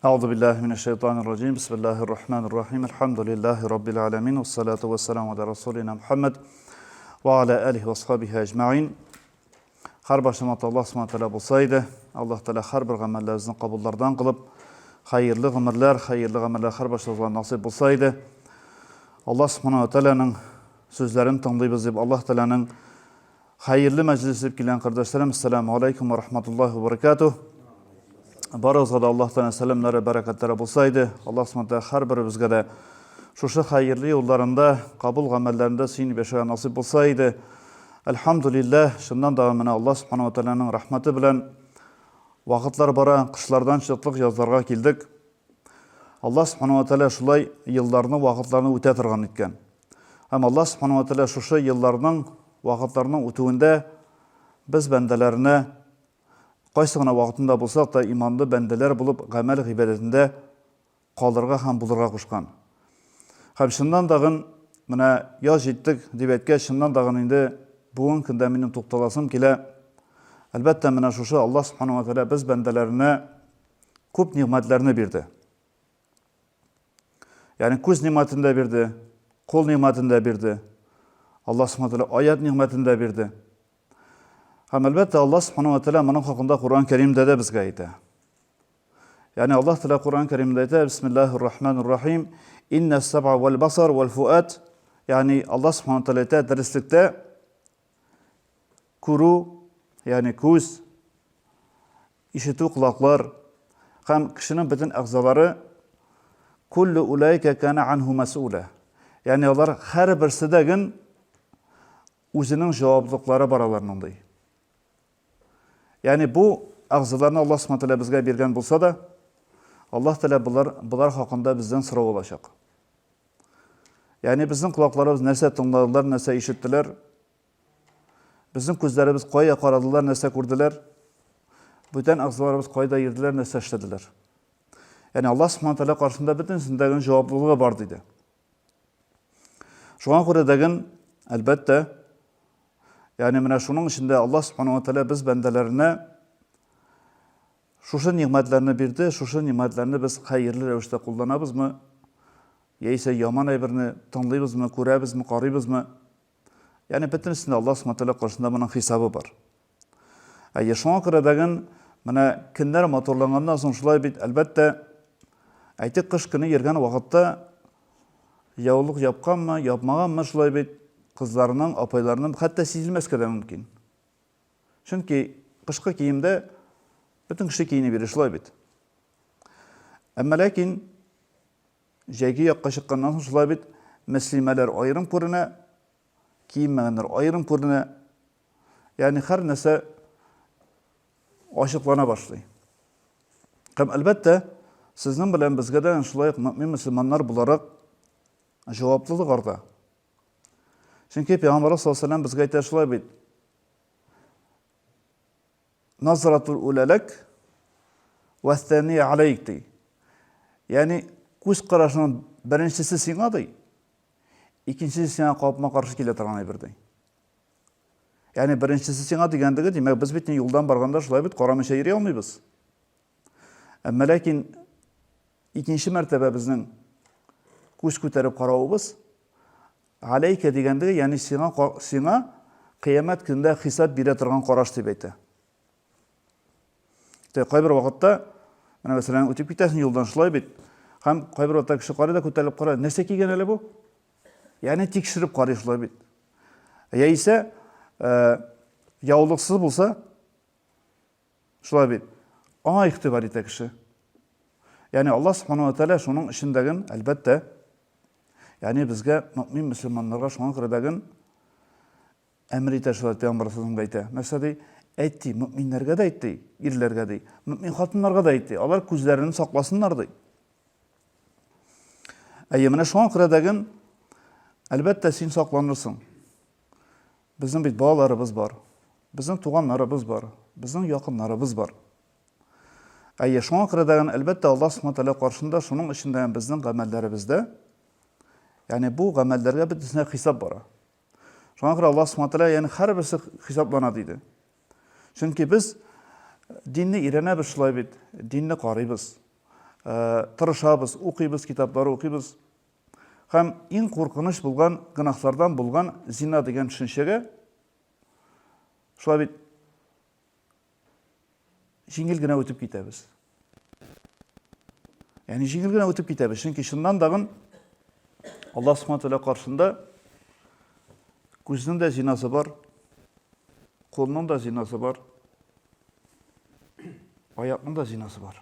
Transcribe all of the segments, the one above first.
أعوذ بالله من الشيطان الرجيم بسم الله الرحمن الرحيم الحمد لله رب العالمين والصلاة والسلام على رسولنا محمد وعلى آله وصحبه أجمعين. Har başlamakta Allah s.a. bulsaydı, Allah Teala har bir amellerimizin kabullardan kılıp, hayırlı ameller har başlamakta nasip bulsaydı, Allah s.a.'nın sözlerini tanıdığımız gibi Allah Teala'nın hayırlı meclisi kilen kardeşlerim, Esselamu Aleyküm ve Rahmetullahi ve Berekatuhu. Barazada Allah Teala selamları, bereketleri bulsaydı, Allah s.a. her birimizge de şu hayırlı yollarında, kabul amellerinde sini beşaya nasip bulsaydı, elhamdülillah, şundan davamına Allah subhanahu wa ta'la'nın rahmeti bilen vakitler bara, kışlardan çıktık, yazlarga kildik. Allah subhanahu wa ta'la şulay yıllarını, vakitlerini öte tırgan etken. Hem Allah subhanahu wa ta'la şu yıllarının, vakitlerinin ötüğünde biz bendelerine kaysığına vakitinde bulsak da imanlı bendeler bulup gamel ibadetinde kaldırga hem bulurga kuşkan. Hem şundan dağın, mine yaz ettik, dibetke şundan dağın indi bugün kündeminin toxtalasım kile, elbette mine şuşu Allah subhanahu wa ta'la biz bendelerine küp nimetlerini birdi. Yani göz nimetinde birdi, kol nimetinde birdi. Allah subhanahu wa ta'la ayet nimetinde birdi. Hem elbette Allah subhanahu wa ta'la bunun hakkında Kur'an-ı Kerim'de de bizge ayeti. Yani Allah Teala Kur'an-ı Kerim'de ayeti Bismillahirrahmanirrahim. İnne s-seb'a vel basar vel fuat. Yani Allah subhanahu wa ta'la ayeti derslikte kuru, yani göz, işitu kulaklar, hem kişinin bütün ağzaları kullu ulayke kana anhu mas'ula. Yani onlar her birisi de gün özünün cevaplıkları baralarındadır. Yani bu ağzalarını Allah subhanahu wa ta'la bizge bergen bulsa da Allah Teala bular hakkında bizden sıra olacak. Yani bizim kulaklarımız nese tınladılar, nese işittiler. Bizim gözlerimiz koya karadılar, nese kurdular. Bütün ağzalarımız koyda yirdiler, nese işlediler. Yani Allah subhanahu wa ta'la karşısında bütün sindagın cevaplılığı vardıydı. Şu an kuredagın elbette yani mine şunun içinde Allah subhanahu wa ta'la biz bendelerine şu nimetlerini birdi, şu nimetlerini biz hayırlı revişte kullanabız mı? Yeyse yaman aybirini tanlıyız mı, kurabız mı, qaribız mı? Yani bütün içinde Allah subhanahu wa ta'la karşısında bunun hesabı var. Şu an kuredagın mine kinler motorlangandan sonra şulay bit elbette aytik kış günü yergen vakitte yavuluk yapkan mı, yapmagan mı şulay bit kızlarının, apaylarının hatta sizilmez kadar mümkün. Çünkü kışkı giyimde bütün kişi giyini bir şulay bit. Ama lakin jaygi yaklaşıkkandan sonra şulay bit meslimeler ayrım kuruna, giyinmeyenler ayrım kuruna, yani her nese aşıklana başlıyor. Hem elbette sizin bilen bizge de şulay mümin Müslümanlar bularak cevaplılık orada. Çünkü Peygamber sallallahu aleyhi ve sellem bizge aytlar şulay bit. Nazratul ulalek ve thaniye aleyk. Yani göz qarashının birincisi sana dey. İkincisi sana kapma karşı kile tarana birdi. Yani birincisi sana degandigi demek biz bitin yoldan barganda şulay bit qaramışa yeri almaybız. Amma lakin ikinci mertebe bizning göz ko'tarib qarawimiz aleyke degandigi yani sana kıyamet günde hesap bire turgan qarash deb aytdi. Qay bir vaqtda mesela o'tib ketasiz yoldan şulay bit. Hem qay bir vaqtda kishi qarayda ko'tarilib qaraydi. Nese kelgan ele bu? Yani tekshirib qaraydi şulay bit. Ya ise yavuluksuz bulsa şulay bit. Ona ihtibar etdi kishi. Yani Allah subhanahu wa ta'la şunun işindagin elbette yani bizge mümin Müslümanlarga şuna kiredagin emri teşvirat Peygamber sallallahu aleyhi ve sellem mesela aytdi, müminlerge de aytdi, irlerge de, mümin hatınlarga da aytdi. Alar gözlerini saklasınlar dey. Mine şuna kiredagin elbette sen saklanırsın. Bizim bir bağlarımız var. Bizim tuğanlarımız var. Bizim yakınlarımız var. Şuna kiredagin elbette Allah subhanahu wa ta'la karşında şunun içinde bizden gamellerimizde yani bu gamellerge bir tane hesap var. Şuna kire Allah subhanahu wa ta'la yani her birisi hesaplanadı. Çünkü biz dinni irene bir şulay bit, dinni qaribız. тырышабыз, укыйбыз, китаплар укыйбыз. Һәм иң куркыныч булган гынахлардан булган зина дигән төшенчәгә шулай бит җиңел генә үтеп китәбез. Ягъни җиңел генә үтеп китәбез, чөнки шуннан дагын Аллаһ Субхаһу ва Тааля каршында күзнең дә зинасы бар, қолның да зинасы бар, аяқның да зинасы бар.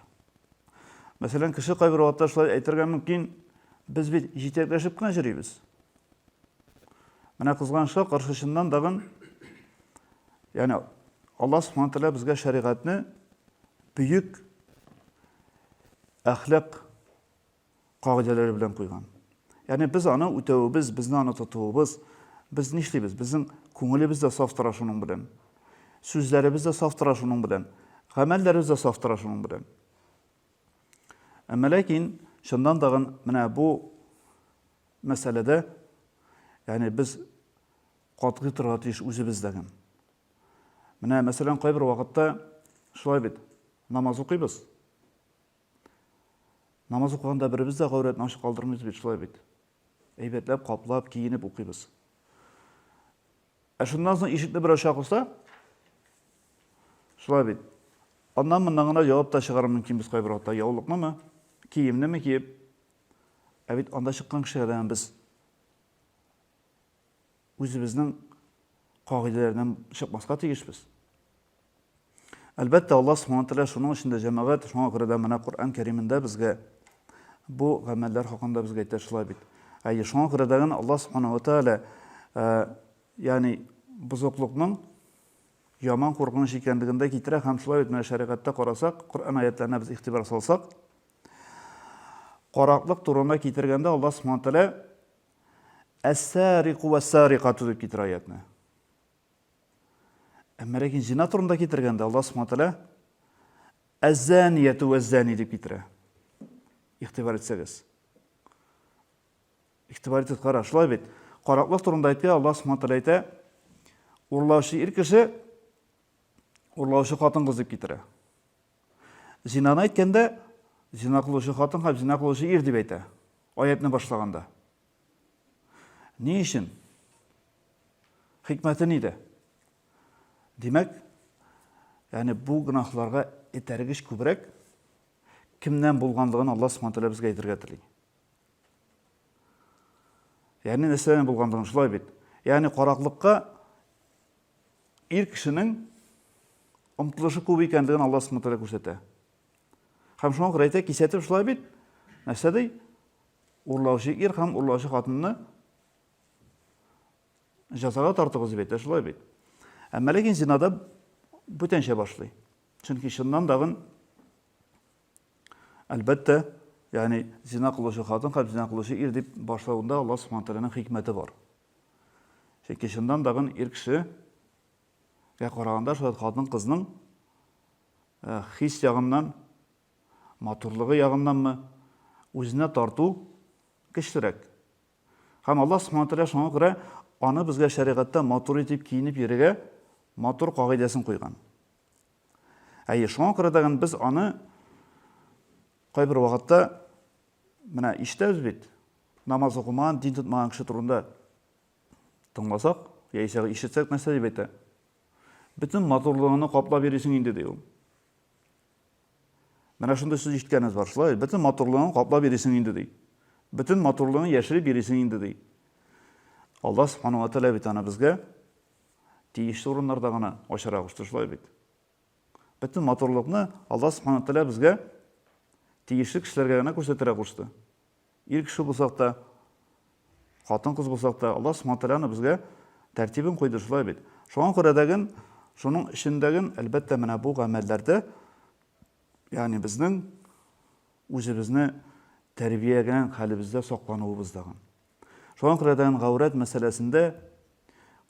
Мәсәлән, кеше кайбер вакытта шулай әйтергә мөмкин, без бит җитәкләшеп кенә йөрибез. Менә кызганычка каршы шуннан дагын, ягъни Аллаһ Субхаһу ва Тааля безгә шәригатьне бөек әхлак кагыйдәләре белән куйган. Ягъни без аны үтәвебез, безне аны тотуыбыз, biz нишлибез? Безнең күңелебез дә саф тора шуның белән. Сүзләребез дә саф тора шуның белән. Гамәлләребез дә саф тора шуның белән. Әмма ләкин шуннан дагын менә бу мәсьәләдә, ягъни без катгый торырга тиеш үзебездәген. Менә мәсәлән кайбер вакытта шулай бит намаз укыйбыз. Намаз укыганда беребез дә гаврәтне ачык калдырмыйбыз бит, шулай бит. Әйбәтләп, каплап, киенеп укыйбыз. Шуннан соң ишекне берәү шакылса, шулай бит. Аннан-моннан гына җавап та чыгарыр мөмкин без кайбер вакытта, яулыкмы, киемнеме киеп. Бит анда чыккан кешеләрдән без үзебезнең кагыйдәләреннән чыкмаска тиешбез. Әлбәттә, Аллаһ Субхаһу ва Тааля шуның өчен дә җәмәгать, шуңа күрә дә менә Коръән Кәримендә безгә бу гамәлләр хакында безгә әйтә шулай бит. Шуңа күрә дә Аллаһ Субхаһу ва Тааля ягъни бузыклыкның яман куркыныч икәнлегендә китерә һәм шулай бит менә шәригатьтә карасак, Коръән аятларына без игътибар салсак, караклык турында китергәндә Аллаһ Субхаһу ва Тааля әс-сариқу вәс-сариқату дип китер аятны. Әмма ләкин зина турында китергәндә Аллаһ Субхаһу ва Тааля әз-занияту вәз-зани дип китерә. Игътибар итсәгез. Игътибар итеп кара, шулай бит. Караклык турында әйткәндә Аллаһ Субхаһу ва Тааля әйтә, урлаучы ир кеше, урлаучы хатын-кыз дип китерә. Зинаны әйткәндә, зина кылучы хатын һәм зина кылучы ир дип әйтә. Аятны башлаганда. Ни өчен? Хикмәте нидә? Димәк, ягъни бу гынахларга этәргеч күбрәк кемнән булганлыгын Аллаһ Субхаһу ва Тааля безгә әйтергә тели. Ягъни нәрсәдән булганлыгын шулай бит. Ягъни караклыкка ир кешенең омтылышы күп икәнлеген Аллаһ Субхаһу ва Тааля күрсәтә. Һәм шуңа күрә әйтә, кисәтеп шулай бит. Нәрсәдәй? Урлаучы ир һәм урлаучы хатынны җәзага тартыгыз дип әйтә, шулай бит. Әмма ләкин зинада бүтәнчә башлый. Чөнки шуннан дагын әлбәттә, ягъни зина кылучы хатын һәм зина кылучы ир дип башлауында Аллаһ Субхаһу ва Тааляның хикмәте бар. Чөнки шуннан дагын ир кеше караганда шулай хатын-кызның хис ягыннан, матурлыгы ягыннанмы үзенә тарту көчлерәк. Һәм Аллаһ Субхаһу ва Тааля шуңа күрә аны безгә шәригатьтә матур итеп киенеп йөрергә матур кагыйдәсен куйган. Шуңа күрә дә без аны кайбер вакытта менә ишетәбез бит. Намаз укымаган, дин тотмаган кеше турында тыңласак, яисә ишетсәк нәрсә дип әйтә? Бөтен матурлыгыны каплап йөрисең инде ди ул. Менә шундый сүз ишеткәнез бар, шулай, бөтен матурлыгын каплап йөрисең инде ди. Бөтен матурлыгын яшереп йөрисең инде ди. Аллаһ Субхаһу ва Тааля бит аны безгә тиешле урыннарда гына ачара кушты, шулай бит. Бөтен матурлыкны Аллаһ Субхаһу ва Тааля безгә тиешле кешеләргә генә күрсәтергә кушты. Ир кеше булсак та, хатын-кыз булсак та, Аллаһ Субхаһу ва Тааля безгә тәртибен куйды, шулай бит. Шуңа күрә дә шуның эчендәге әлбәттә менә бу гамәлләрдә, ягъни безнең үзебезне тәрбиягән хәлебездә саклануыбыз дагы. Шуңа күрә дә гаврәт мәсьәләсендә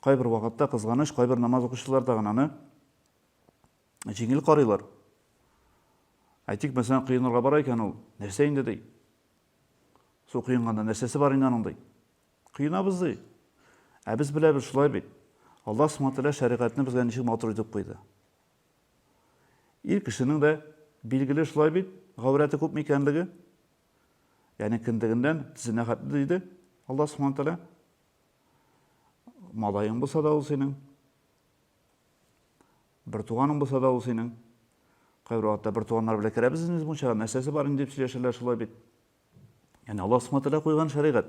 кайбер вакытта кызганыч, кайбер намаз укучылар да аны җиңел карыйлар. Әйтик, мәсәлән, кыйынырга бара икән ул, нәрсә инде ди? Су кыйынганда нәрсәсе бар инде аның ди? Кыйынабыз ди. Без беләбез шулай бит. Аллаһ Субхаһу ва Тааля шәригатьне безгә ничек матур итеп куйды. Ир кешенең дә билгеле шулай бит, Gavureti köp mikenligi? Yani kindiginden tizine hatlı deydi. Allah subhanahu wa ta'ala. Malayın bolsa da ol senin. Bir tuğanın bolsa da ol senin. Kayruatta bir tuğanlar bile kerebiziniz buncha nesesi var indip söyleşirler şulay bit. Yani Allah subhanahu wa ta'ala koygan şeriat.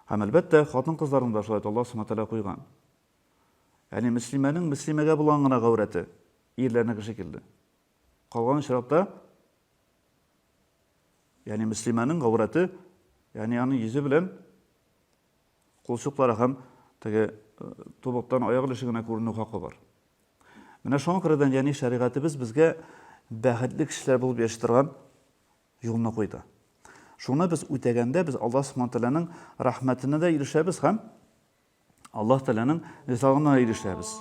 Hem elbette hatın kızların da şulay Allah subhanahu wa ta'ala koygan. Yani Müslümanın Müslümege bulangına gavreti. İyirlerine şekilde. Kalgan şarapta yani Müslümanın gavreti yani yüzü bilen kulçuklara hem tege toboktan ayak ilişigine көрүнүү hakkı var. Mine şoň kırdan yani şeriatыбыз bizge bähatli kişiler bulup yaşatırgan yoluna koydu. Şuna biz ütegende biz Allah subhanahu ta'ala'nın rahmetine de erişebiz hem Allah Teala'nın rızasına erişebiz.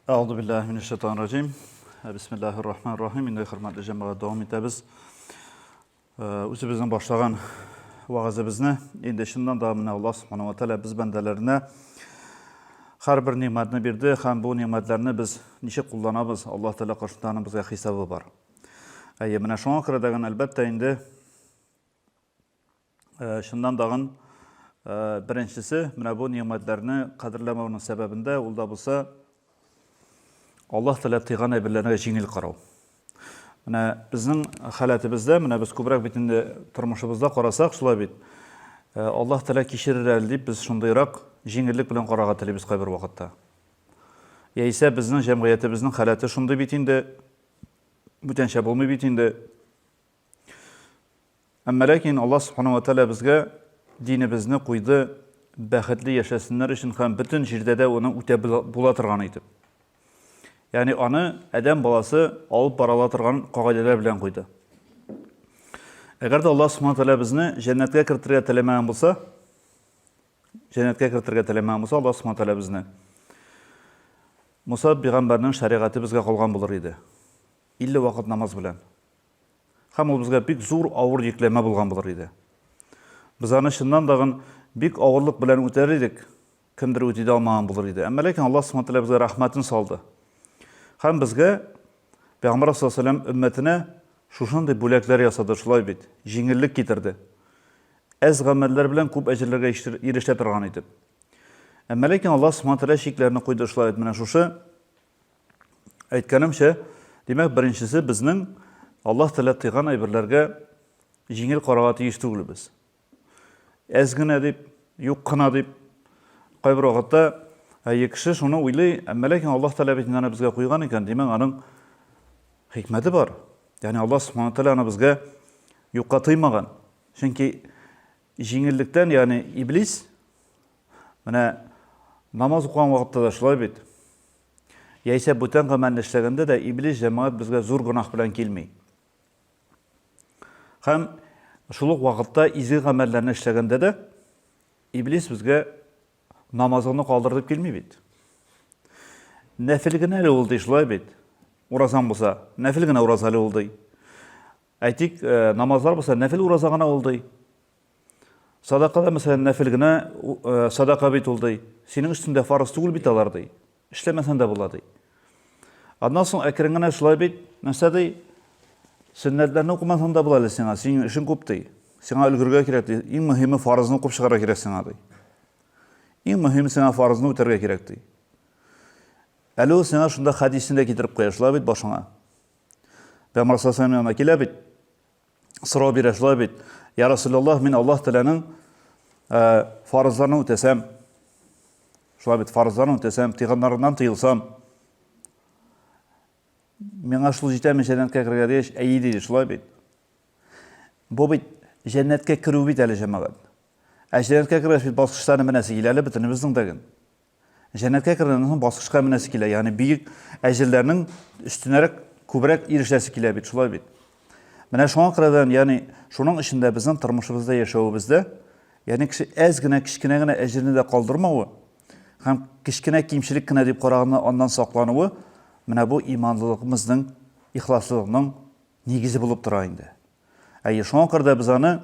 Euzu billahi mineşşeytanirracim. Bismillahirrahmanirrahim. Indi hürmetli cemaat devam etimiz. Özümüzden başlayan vaazımızı indi şundan da Allah subhanahu ta'ala biz bendelerine her bir nimetini berdi. Hem bu nimetlerini biz niçe kullanabız? Allah Teala karşısında bizge hesabı var. Mine şoň kırdagan elbette indi şundan dağın birincisi mine bu nimetlerini kadirlemenin sebebinde ol da bolsa Allah Teala tıygan eberlerine jеңil qarau. Mine bizning halatibizde mine biz kubrak bitinde turmuşubuzda qarasak şulay bit. Allah Teala keşirir deyip biz şundayrak jеңillik bilen qaraga tilibis kay bir wagtda. Ya ise bizning jamgiyatibizning halati şunday bitinde mütenşe bolmay bitinde. Amma lakin Allah subhanahu wa ta'ala bizge dinimizni koydu, bähatli yaşasınlar için hem bütün jirde de onu üte bulatırgan idi. Yani onu adam balası alıp baralatırgan qagaideler bilen koydu. Eğer de Allah subhanahu wa ta'ala bizni cennetke kirtirge telemeyen bolsa, Allah subhanahu wa ta'ala bizni Musa peygamberinin şeriatı bizge kalgan bulur idi. 50 vakit namaz bilen. Hem o bizge bik zor ağır yükleme bulgan bulur idi. Biz anı şundan dağın bik ağırlık bilen öter idik. Kimdir ötede almayan bulur idi. Ama lakin Allah subhanahu wa ta'ala bizge rahmetini saldı. Hem bizge Peygamber sallallahu aleyhi ve sellem ümmetine şuşanday bölekler yasadı, şulay bit. Jеңillik getirdi. Ez gameller bilen köp ejirlerge eriştirgan idi. Ama lakin Allah subhanahu wa ta'ala şiklerini koydu, şulay bit. Mine şuşa aytganimçe demek birincisi bizning Allah Teala tıygan ayberlerge jеңil qaragatı ýeşdigil biz. Ezgine dip, yuqqana dip, kay bir wagtda kişi şunu uylay, amma lakin Allah Teala bitini bizge koygan eken, demek anyň hikmeti bar. Yani Allah subhanahu wa ta'ala bizge yuqqa tıymagan. Çünki jеңillikten yani iblis mine namaz okuyan wagtda da şulay bit. Ya ise bütün gamelni işlegende de iblis cemaat bizge zor günah bilen kelmey. Hem şuluk vaqtda izi gamellerini işlegende de iblis bizge namazını kaldırıp kelmey bit. Nefilgine öyle oldu şulay bit. Urazan bolsa, nefilgine urazalı oldu. Aytik namazlar bolsa nefil urazagana oldu. Sadakada mesela nefilgine sadaka bit oldu. Senin üstünde farz tugul bit alardı. İşlemesen de buladı. Ondan sonra ekranına şulay bit. Mesela sünnetlerini okumasan da bulalı sana. Senin işin koptu. Sana ülgürge kirekti. En mühimi farzını okup çıkara kirek sana. En mühimi sana farzını öterge kirekti. Alo sana şunda hadisinde getirip koyar. Şulay bit başına. Peygamber sallallahu aleyhi ve sellem kile bit. Sıra bir şulay bit. Ya Resulallah min Allah Teala'nın farzlarını ötesem. Şulay bit farzlarını ötesem. Tıyganlarından tıyılsam. Men aşlı jitemin cennetke kirge deyiş, iyi deydi, şulay bit. Bu bit cennetke kiru bit eli cemaat. Cennetke kirge bit basqışlarını menesi gileli bitini bizden degin. Cennetke kirgenin basqışqa menesi gile, yani büyük ecirlerinin üstünerek kubrek erişlesi gile bit, şulay bit. Mine şoň kırdan, yani şunun içinde bizim turmuşybızda yaşawybızda, yani kişi ezgine, kiçkinegine ecrini de kaldırmawy, hem kiçkine kimçilik dip qaraganda ondan saklanywy, mine bu imanlılığımızın, ihlaslılığının negizi bulup durayındı. Şoň kırda biz anı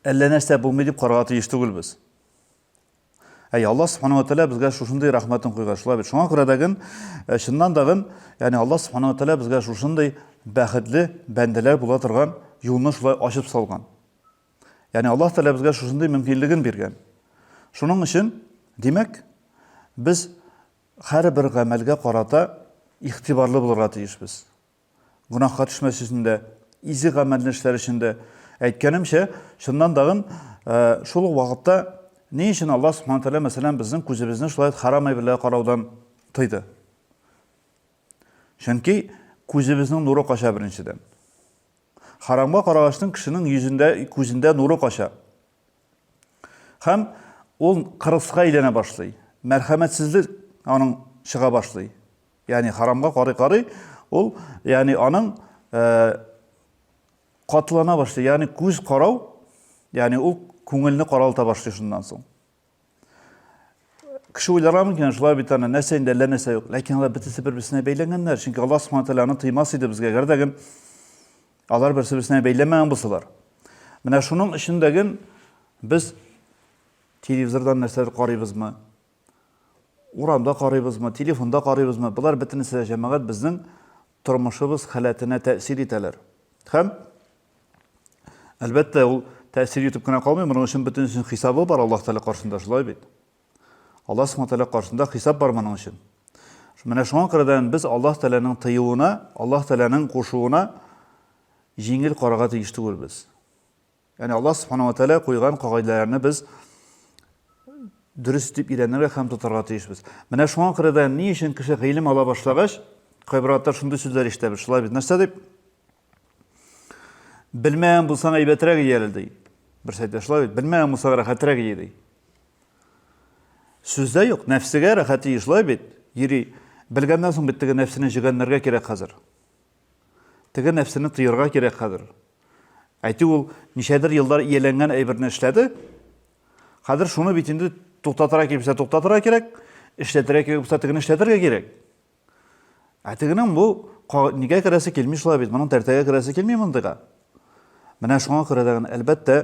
elle näse bu medip qaragatı ýeşdigil biz. Алла Субхану ва Тааля безгә шушындый рәхмәтен куйган. Шулай бит. Шуңа күрә дәген, чыннан дагын, Алла Субхану ва Тааля безгә шушындый бәхетле бәндәләр була торган юлны шулай ачып салган. Алла Тааля безгә шушындый мөмкинлеген биргән. Шуның өчен, димәк, без һәрбер гамәлгә карата игътибарлы булырга тиешбез. Гунахка төшмәс өчен дә, изи гамәлне эшләр өчен дә. Әйткәнемчә, шуннан дагын шул вакытта ни өчен Алла Субхану Тааля мәсәлән безнең күзебезне шулай харам әйберләргә караудан тыйды? Чөнки күзебезнең нуры кача беренчедән. Харамга карагаштың кешенең йөзендә, күзендә нуры кача. Һәм ул кырыска әйләнә башлый. Мәрхәмәтсезлек аның чыга башлый. Харамга карый-карый, ул аның катлана башлый. Күз карау, ул күңелне каралта башлый шуннан соң. Кеше уйларга мөмкин, шулай бит нәрсә инде, әллә нәрсә юк. Ләкин алар бөтенсе бер-берсенә бәйләнгәннәр. Чөнки Алла Субхану Тааляны тыймас иде безгә гәрдәген. Алар берсе-берсенә бәйләмәгән булсалар. Менә шуның өчен без телевизордан нәрсәләр карыйбызмы? Урамда карыйбызмы, телефонда карыйбызмы? Булар бөтенесе җәмәгать безнең тормышыбыз халәтенә тәэсир итәләр. Һәм әлбәттә ул тәэсир итеп кенә калмый, моның өчен бөтенесе хисабы бар Аллаһ Тааля каршында, шулай бит. Аллаһ Субхану Тааля каршында хисап бар моның өчен. Менә шуңа күрә без Аллаһ Тааляның тыюына, Аллаһ Тааляның кушуына җиңел карарга тиеш түгелбез. Аллаһ Субхану Тааля куйган кагыйдәләрне без дөрес дип өйрәнергә һәм тотарга тиешбез. Менә шуңа күрә ни өчен кеше гыйлем ала башлагач, кайбераттар шундый сүзләр ишетәбез, шулай бит. Нәрсә дип? Белмәгән булсаң әйбәтрәк иярел ди. Берсе әйтә, шулай бит. Белмәгән булсаң рәхәтрәк ия ди. Сүздә юк, нәфсегә рәхәт ия, шулай бит. Йөри, белгәннән соң бит теге нәфсене җигәннәргә кирәк хәзер. Теге нәфсене тыярга кирәк хәзер. Әйтү ул ничәдер еллар ияләнгән әйберне эшләде. Хәзер шуны бит инде туктатырга кирәк, туктатырга кирәк, эшләтергә кирәк булса, тегене эшләтергә кирәк. Тегенең бу нигә керәсе килми, шулай бит. Моның тәртәгә керәсе килми мондыйга. Менә шуңа күрә дә әлбәттә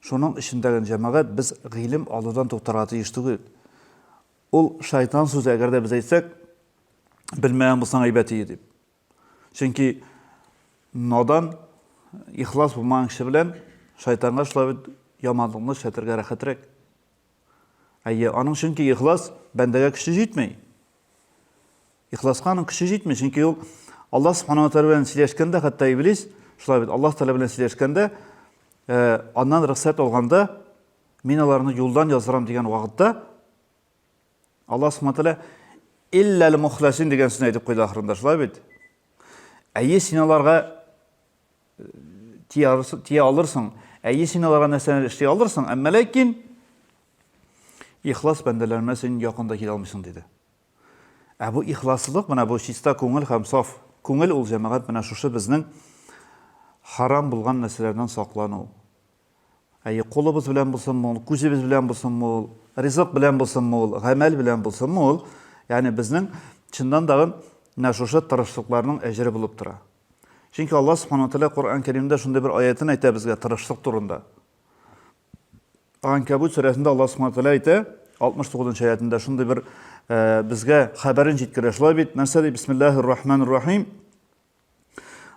шуның эчендәге җәмәгать без гыйлем алудан туктарга тиеш түгел. Ул шайтан сүзе, әгәр дә без әйтсәк, белмәгән булсаң әйбәт ия дип. Чөнки надан ихлас булмаган кеше белән шайтанга шулай бит яманлыкны эшләтергә рәхәтрәк. Аның чөнки ихлас бәндәгә кеше җитмәй. Ихласка аның кеше җитмәй, чөнки ул Аллаһ Субхану Тааля белән сөйләшкәндә, хәтта Иблис, шулай бит, Аллаһ Тааля белән сөйләшкәндә, аннан рөхсәт алганда, мин аларны юлдан яздырам дигән вакытта, Аллаһ Субхану Тааля илләл мухласин дигән сүзне әйтеп куйды ахырында, шулай бит. Син аларга тия алырсың, син аларга нәрсәне эшли алырсың, әмма ләкин ихлас бәндәләренә син якында килә алмыйсың диде. Бу ихласлык, менә бу чиста күңел һәм саф күңел ул җәмәгать менә шушы безнең харам булган нәрсәләрдән саклану. Кулыбыз белән булсынмы, күзебез белән булсынмы, ризык белән булсынмы, гамәл белән булсынмы, безнең чыннан да шушы тырышлыкларның әҗере булып тора. Чөнки Аллаһ Субхану Тааля Кур'ан Кәримдә шундый бер аятын әйтә безгә тырышлык турында. Анкабут сүрәсендә Аллаһ Субхану Тааля әйтә, 69-нчы аятында шундый бер безгә хәбәрен җиткерә. Шулай бит, нәрсә ди? Бисмиллаһир-рахманир-рахим.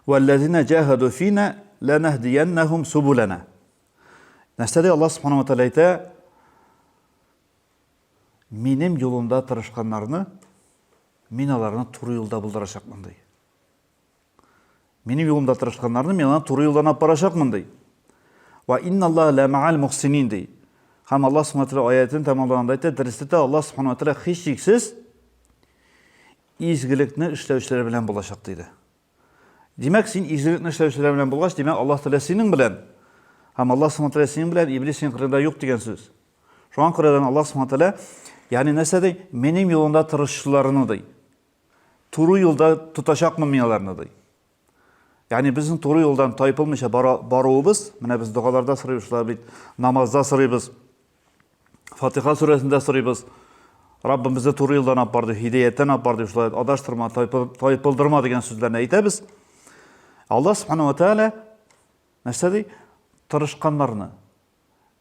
وَالَّذِينَ جَاهَدُوا فِينَا لَنَهْدِيَنَّهُمْ سُبُلَنَا. Нәрсә ди Аллаһ Субхану Тааля әйтә? Минем юлымда тырышканнарны мин аларны туры юлда булдырачакмын ди. Минем юлымда тырышканнарны мин аларны туры юлдан алып барачакмын ди. Ва инналлаһа ла ма'ал мухсинин ди. Һәм Аллаһ Субхану Тааля аятын тәмамлаганда әйтә, дөрестә Аллаһ Субхану Тааля һичшиксез изгелекне эшләүчеләр белән булачак диде. Димәк, син изгелекне эшләүчеләр белән булгач, димәк, Аллаһ Тааля синең белән. Һәм Аллаһ Субхану Тааля синең белән, Иблис синең кырында юк дигән сүз. Шуңа күрә Аллаһ Субхану Тааля, нәрсә ди? Минем юлымда тырышчыларны ди. Туры юлда тутачакмын мин аларны ди. Безнең туры юлдан тайпылмыйча баруыбыз, менә без дугаларда сорыйбыз, бит, намазда сорыйбыз, Фатиха сүрәсендә сорыйбыз. Раббим безне туры юлдан алып барды, һидаяттан алып барды, шулай адаштырма, тайпылдырма дигән сүзләрне әйтәбез. Аллаһ Субхану Тааля нәрсә ди? Тырышканнарны,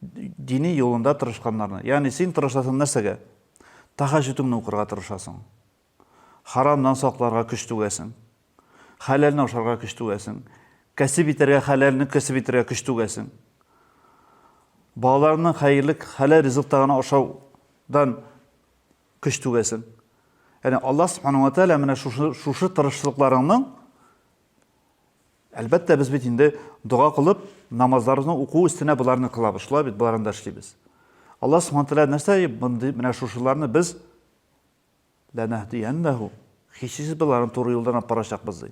Dini yolunda тырышканнарны. Ягъни син тырышасың нәрсәгә? Тахаҗҗудыңны укырга тырышасың. Харамнан сакларга көч түгәсең. Хәләлне ашарга көч түгәсең. Кәсеп итәргә, хәләлне кәсеп итәргә көч түгәсең. Балаларның хәерлек, хәләл ризыктан ашаудан көч түгәсең. Яни Аллаһ Субханаһу ва Тааля менә шушы тырышлыкларыңның әлбәттә без бит инде дуга кылып, намазларны уку өстенә буларны кылабыз, шулай бит буларын да эшлибез. Аллаһ Субханаһу ва Тааля нәрсә менә шушыларны без ләнәһдияннәһу хисис буларын туры юлдан апарачакбыз ди.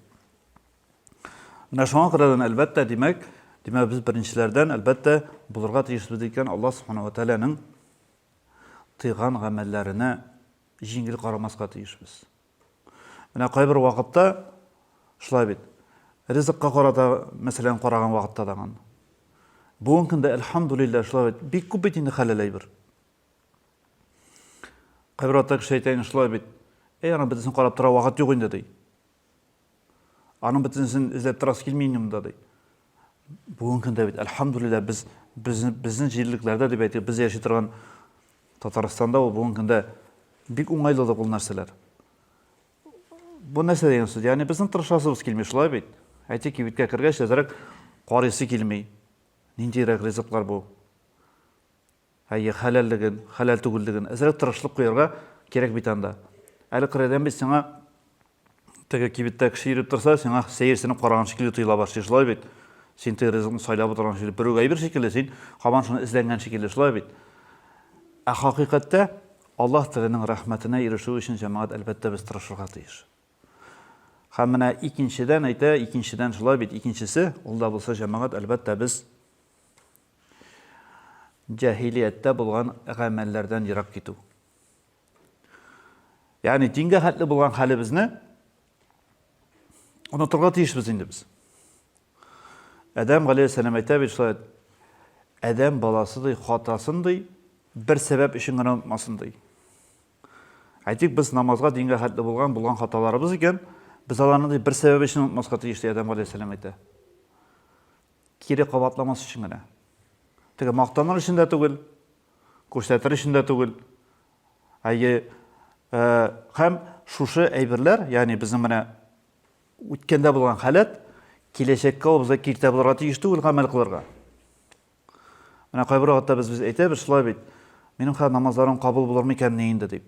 Менә шуңа күрә әлбәттә димәк без беренчеләрдән әлбәттә булырга тиешбез дигән Аллаһ Субханаһу ва Тааляның тыйган гамәлләренә җиңел карамаска тиешбез. Менә кайбер вакытта шулай бит. Ризыкка карата, мәсәлән, караган вакытта даган. Бүгенге көндә әлхәмдүлилләһ шулай бит. Бик күп бит инде хәләл әйбер. Кайбер вакытта шәйтан шулай бит. Аны безнең карап тора вакыт юк инде ди. Аның бөтенсен эзләп торасы килми инде ди. Бүгенге көндә бит әлхәмдүлилләһ безнең җирлекләрдә дип әйтик, без яши торган Татарстанда бүгенге көндә бик уңайлы бу нәрсәләр. Бу нәрсә дигән сүз, ягъни безнең тырышасыбыз килми шулай бит. Әйтик, кибеткә кергәч, әзрәк карыйсы килми. Ниндирәк ризыклар бу? Хәләллеген, хәләл түгеллеген әзрәк тырышлык куярга кирәк бит анда. Әле кырыйдан без сиңа теге кибеттә кеше йөреп торса, сиңа сәерсенеп караган шикелле тоела башлый шулай бит. Син теге ризыкны сайлап утырган шикелле, берүгә әйбер шикелле, син һаман шуны эзләнгән шикелле шулай бит. Ә хакыйкатьтә Аллаһ Тәгаләнең рәхмәтенә ирешү өчен җәмәгать әлбәттә без тырышырга тиеш. Һәм менә икенчедән шулай бит, икенчесе, ул да булса җәмәгать әлбәттә без җаһилияттә булган гамәлләрдән ерак китү. Ягъни дингә хәтле булган хәлебезне онытырга тиешбез инде без. Адәм галәйһиссәлам әйтә бит шулай, Адәм баласы ди хатасын ди, бер сәбәп өчен генә унытмасын ди. Әйтик, без намазга дингә хәтле булган хаталарыбыз икән, biz аларны бер сәбәп өчен унытмаска тиеш ди Адәм галәйһиссәлам әйтә. Кире кабатламас өчен генә. Теге мактаныр өчен дә түгел, күрсәтер өчен дә түгел. Һәм шушы әйберләр, ягъни безнең менә үткәндә булган халат киләчәккә ул безгә киртә булырга тиеш түгел гамәл кылырга. Менә кайбер вакытта без әйтәбез шулай бит. Минем хәзер намазларым кабул булырмы икән инде дип.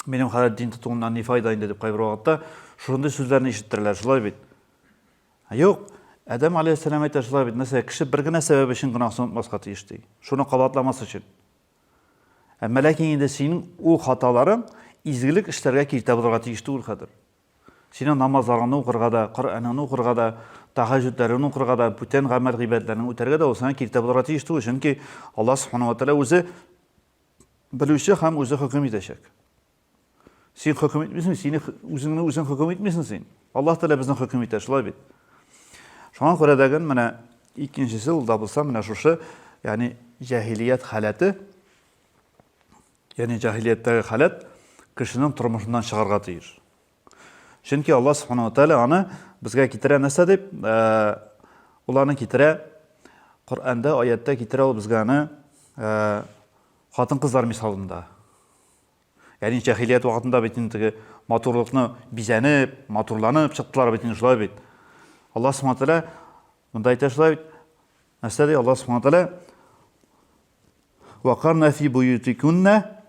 Минем хәзер дин тотуымнан ни файда инде дип кайбер вакытта шундый сүзләрне ишеттерәләр шулай бит. Юк, Адәм галәйһиссәлам әйтә шулай бит. Нәрсә, кеше бер генә сәбәп өчен гөнаһын унытмаска тиеш ди. Шуны кабатламас өчен. Әмма ләкин инде синең ул хаталарың изгелек эшләргә киртә булырга тиеш түгел хәзер. Синең намазларыңны укырга да, Коръәнне укырга да, тахаҗҗудларыңны укырга да, бүтән гамәл гыйбадәтләрне үтәргә дә ул сиңа киртә булырга тиеш түгел. Чөнки Аллаһ Субханаһу ва Тааля үзе белүче һәм үзе хөкем итәчәк. Син хөкем итмисең, син үзеңне хөкем итмисең син. Аллаһ Тааля безне хөкем итә шулай бит. Шуңа күрә дәгән менә икенчесе ул да булса менә шушы, ягъни җаһилият халаты, ягъни җаһилияттәге халат кешенең тормышыннан чыгарга тиеш. Чөнки Аллаһ Субханаһу ва Тааля аны безгә китерә нәрсә дип, уларны китерә Коръәндә, аятта китерә ул безгә аны хатын-кызлар мисалында. Ягъни җаһилият вакытында бит инде матурлыкны бизәнеп, матурланып чыктылар бит инде шулай бит. Аллаһ Субханаһу ва Тааля монда әйтә шулай бит. Нәрсә ди Аллаһ Субханаһу ва Тааля? Вақарна фи буютикунна,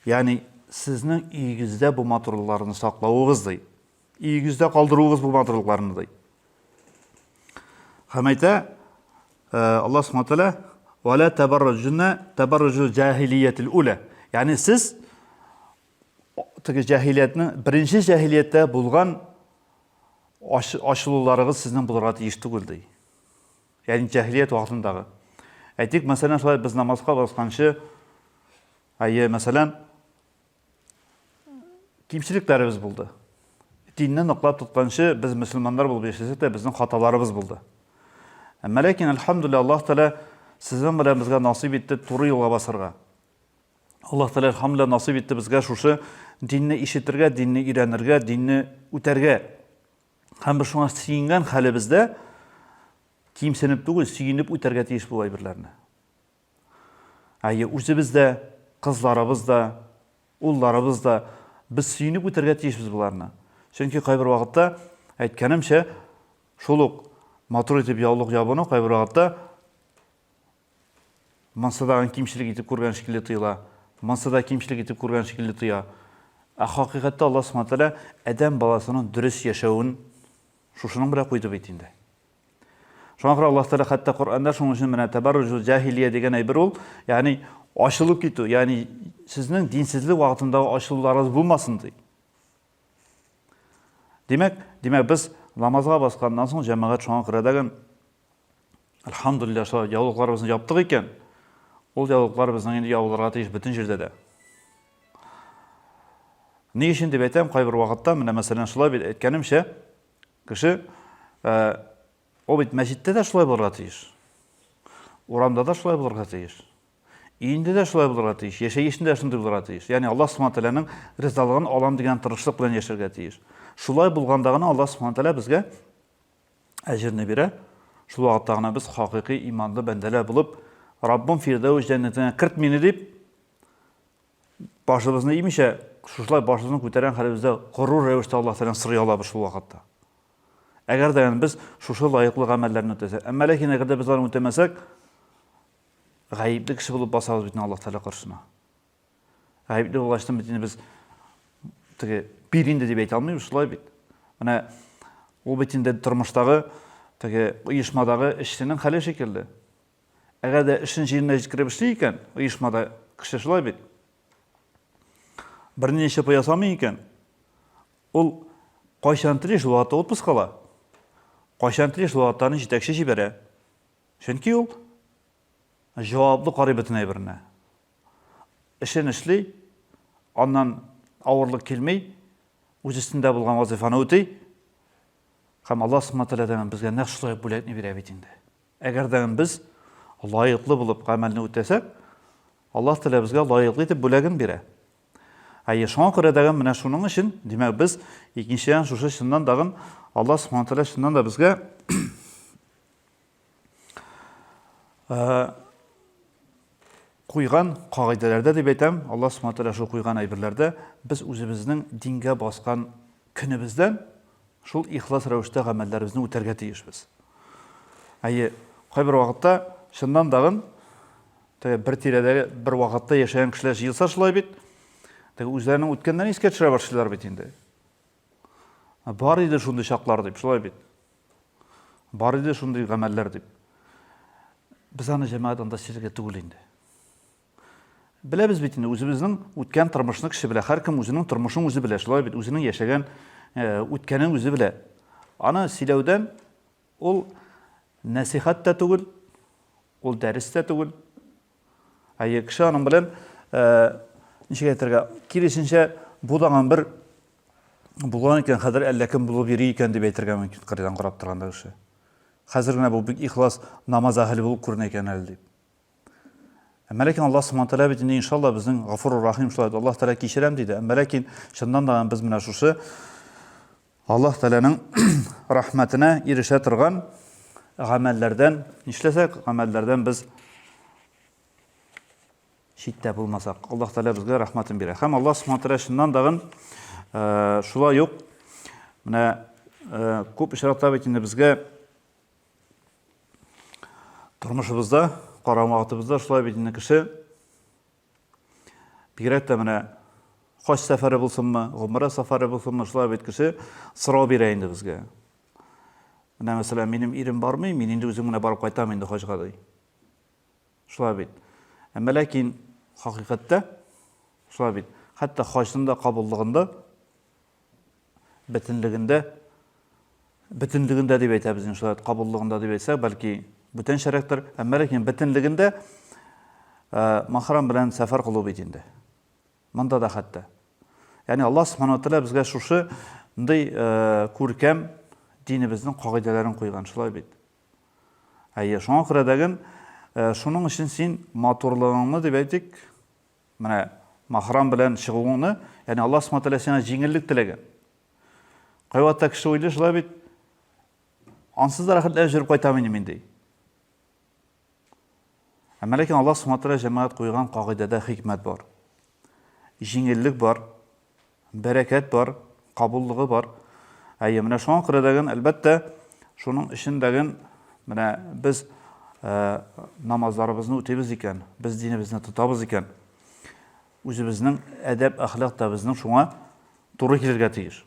ягъни сезнең өйегездә бу матурлыкларны саклауыгыз ди. Өйегездә калдыруыгыз бу матурлыкларны ди. Һәм әйтә Аллаһ Субханаһу ва Тааля: "Ва ла табарружунна табарружул җаһилиятил ула". Ягъни сез теге җаһилиятның беренче җаһилияттә булган ашылуларыгыз сезнең булырга тиеш түгел ди. Ягъни җаһилият вакытындагы. Әйтик, мәсәлән, шулай без намазга басканчы, мәсәлән, кимчелекләребез булды. Динне ныклап тотканчы без мөселманнар булып яшәсәк тә безнең хаталарыбыз булды. Әмма ләкин әлхәмдүлилләһ Аллаһ Тәгалә сезнең белән безгә насыйп итте туры юлга басырга. Аллаһ Тәгалә әлхәмдүлилләһ насыйп итте безгә шушы динне ишетергә, динне өйрәнергә, динне үтәргә. Һәм без шуңа сөенгән хәлебездә кимсенеп түгел, сөенеп үтәргә тиеш бу әйберләрне. Үзебез дә, кызларыбыз да, улларыбыз да без сөйнеп үтәргә тиешбез буларны. Чөнки кайбер вакытта, әйткәнемчә, шул ук матур итеп яулык ябыну кайбер вакытта мансадагы кимчилек итеп күргән шикелле тоела, мансада кимчилек итеп күргән шикелле тоя. Хакыйкатьтә Аллаһ Субхаһу ва Тааля адәм баласының дөрес яшәвен шушының белән куйды бит инде. Шуңа күрә Аллаһ Тааля хәтта Коръәндә шуның өчен менә табарруҗул җаһилия дигән әйбер ул, ягъни ачылып китү, ягъни сезнең динсезлек вакытындагы ачылуларыгыз булмасын ди. Димәк, без намазга басканнан соң җәмәгать шуңа күрә дәгән әлхәмдүлилләһ шулай яулыкларыбызны яптык икән. Ул яулыклар безнең инде ябылырга тиеш бөтен җирдә дә. Ни өчен дип әйтәм, кайбер вакытта менә мәсәлән шулай бит әйткәнемчә, кеше ул бит мәчеттә дә шулай булырга тиеш. Урамда да шулай булырга тиеш. Өендә дә шулай булырга тиеш, яшәешендә шундый булырга тиеш. Ягъни Аллаһ Субхаһу ва Тааляның ризалыгын алам дигән тырышлык белән яшәргә тиеш. Шулай булганда гына Аллаһ Субхаһу ва Тааля безгә әҗерне бирә. Шул вакытта гына без хакыйкый иманлы бәндәләр булып, Раббым Фирдәүс җәннәтенә кырт мине дип, башыбызны имичә, шулай башыбызны күтәргән хәлебездә горур рәвештә Аллаһ Тааляны сорый алабыз шул вакытта. Әгәр дә без шушы лаеклы гамәлләрне үтәсәк, әмма ләкин әгәр дә без аларны үтәмәсәк, гаипле кеше булып басабыз бит Аллаһ Тааля каршына. Гаипле булгачлыктан бит без теге бир инде дип әйтә алмыйбыз, шулай бит. Менә ул бит инде тормыштагы теге оешмадагы эшченең хәле шикелле. Әгәр дә эшен җиренә җиткереп эшли икән, оешмада кеше шулай бит. Берничә ясамый икән, ул кайчан тели шул вакытта отпуск ала. Кайчан тели шул вакытта җитәкче җибәрә. Чөнки ул җаваплы карый бөтен әйберне. Эшен эшли, аннан авырлык килмәй, үз өстендә булган вазифаны үти. Һәм Аллаһ Субхаһу ва Тааля безгә нәкъ шулай бүләкне бирә бит инде. Әгәр дә без лаеклы булып гамәлне үтәсәк, Аллаһ Тааля безгә лаеклы итеп бүләген бирә. Шуңа күрә дә менә шуның өчен, димәк, без икенчедән шушы чыннан дагын Аллаһ Субхаһу ва Тааля чыннан да безгә куйган кагыйдәләрдә дип әйтәм, Аллаһ Субхаһу ва Тааля шул куйган әйберләрдә без үзебезнең дингә баскан көнебездән шул ихлас рәвештә гамәлләребезне үтәргә тиешбез. Кайбер вакытта чыннан дагын бер тирәдә бер вакытта яшәгән кешеләр җыелса шулай бит, үзләренең үткәннән искә төшерә башлыйлар бит инде. Бар иде шундый чаклар дип, шулай бит. Бар иде шундый гамәлләр дип. Без аны җәмәгать анда сиргә түгел инде. Беләбез бит инде, үзебезнең үткән тормышны кеше белә, һәркем үзенең тормышын үзе белә, шулай бит, үзенең яшәгән үткәнен үзе белә. Аны сөйләүдән ул нәсихәт тә түгел, ул дәрес тә түгел. Кеше аның белән ничек әйтергә, киресенчә будаган бер булган икән, хәзер әллә кем булып йөри икән дип әйтергә мөмкин, кырыйдан карап торганда кеше. Хәзер генә бу бик ихлас намаз әһле булып күренә икән әле дип. Әмма ләкин Аллаһ Субхаһу ва Тааля бит инде иншалла безнең Гафурур Рахим шулай дип, Аллаһ Тааля кичерәм диде. Әмма ләкин шуннан да без менә шушы Аллаһ Тааляның рәхмәтенә ирешә торган гамәлләрдән, нишләсәк, гамәлләрдән без читтә булмасак, Аллаһ Тааля безгә рәхмәтен бирә. Һәм Аллаһ Субхаһу ва Тааля шуннан дагын шулай ук менә күп ишаратлар бит инде безгә тормышыбызда, карамагыбызда шулай бит инде кеше бигрәк тә менә хаҗ сәфәре булсынмы, гомра сәфәре булсынмы, шулай бит кеше сорау бирә инде безгә. Менә мәсәлән, минем ирем бармый, мин инде үзем менә барып кайтам инде хаҗга ди. Шулай бит. Әмма ләкин хакыйкатьтә шулай бит. Хәтта хаҗның да кабуллыгында бөтенлегендә дип әйтәбез иншалла, кабуллыгында дип әйтсәк, бәлки бүтән шәрәктер, әмма ләкин бөтенлегендә махрам белән сәфәр кылу бит инде. Монда да хәтта. Ягъни Аллаһ Субхаһу ва Тааля безгә шушы мондый күркәм динебезнең кагыйдәләрен куйган, шулай бит. Шуңа күрә дәген шуның өчен син матурлыгыңны дип әйтик, менә махрам белән чыгуыңны, ягъни Аллаһ Субхаһу ва Тааля сиңа җиңеллек теләгән. Кайвакытта кеше уйлый шулай бит, ансыз да рәхәтләнеп җөреп кайтам инде мин ди. Әмма ләкин Аллаһ Субхану ва Тааля җәмәгать куйган кагыйдәдә хикмәт бар. Җиңеллек бар, бәрәкәт бар, кабуллыгы бар. Менә шуңа күрә дәген, әлбәттә, шуның өчен менә без намазларыбызны үтәбез икән, без динебезне тотабыз икән, үзебезнең әдәп, әхлак та безнең шуңа туры килергә тиеш.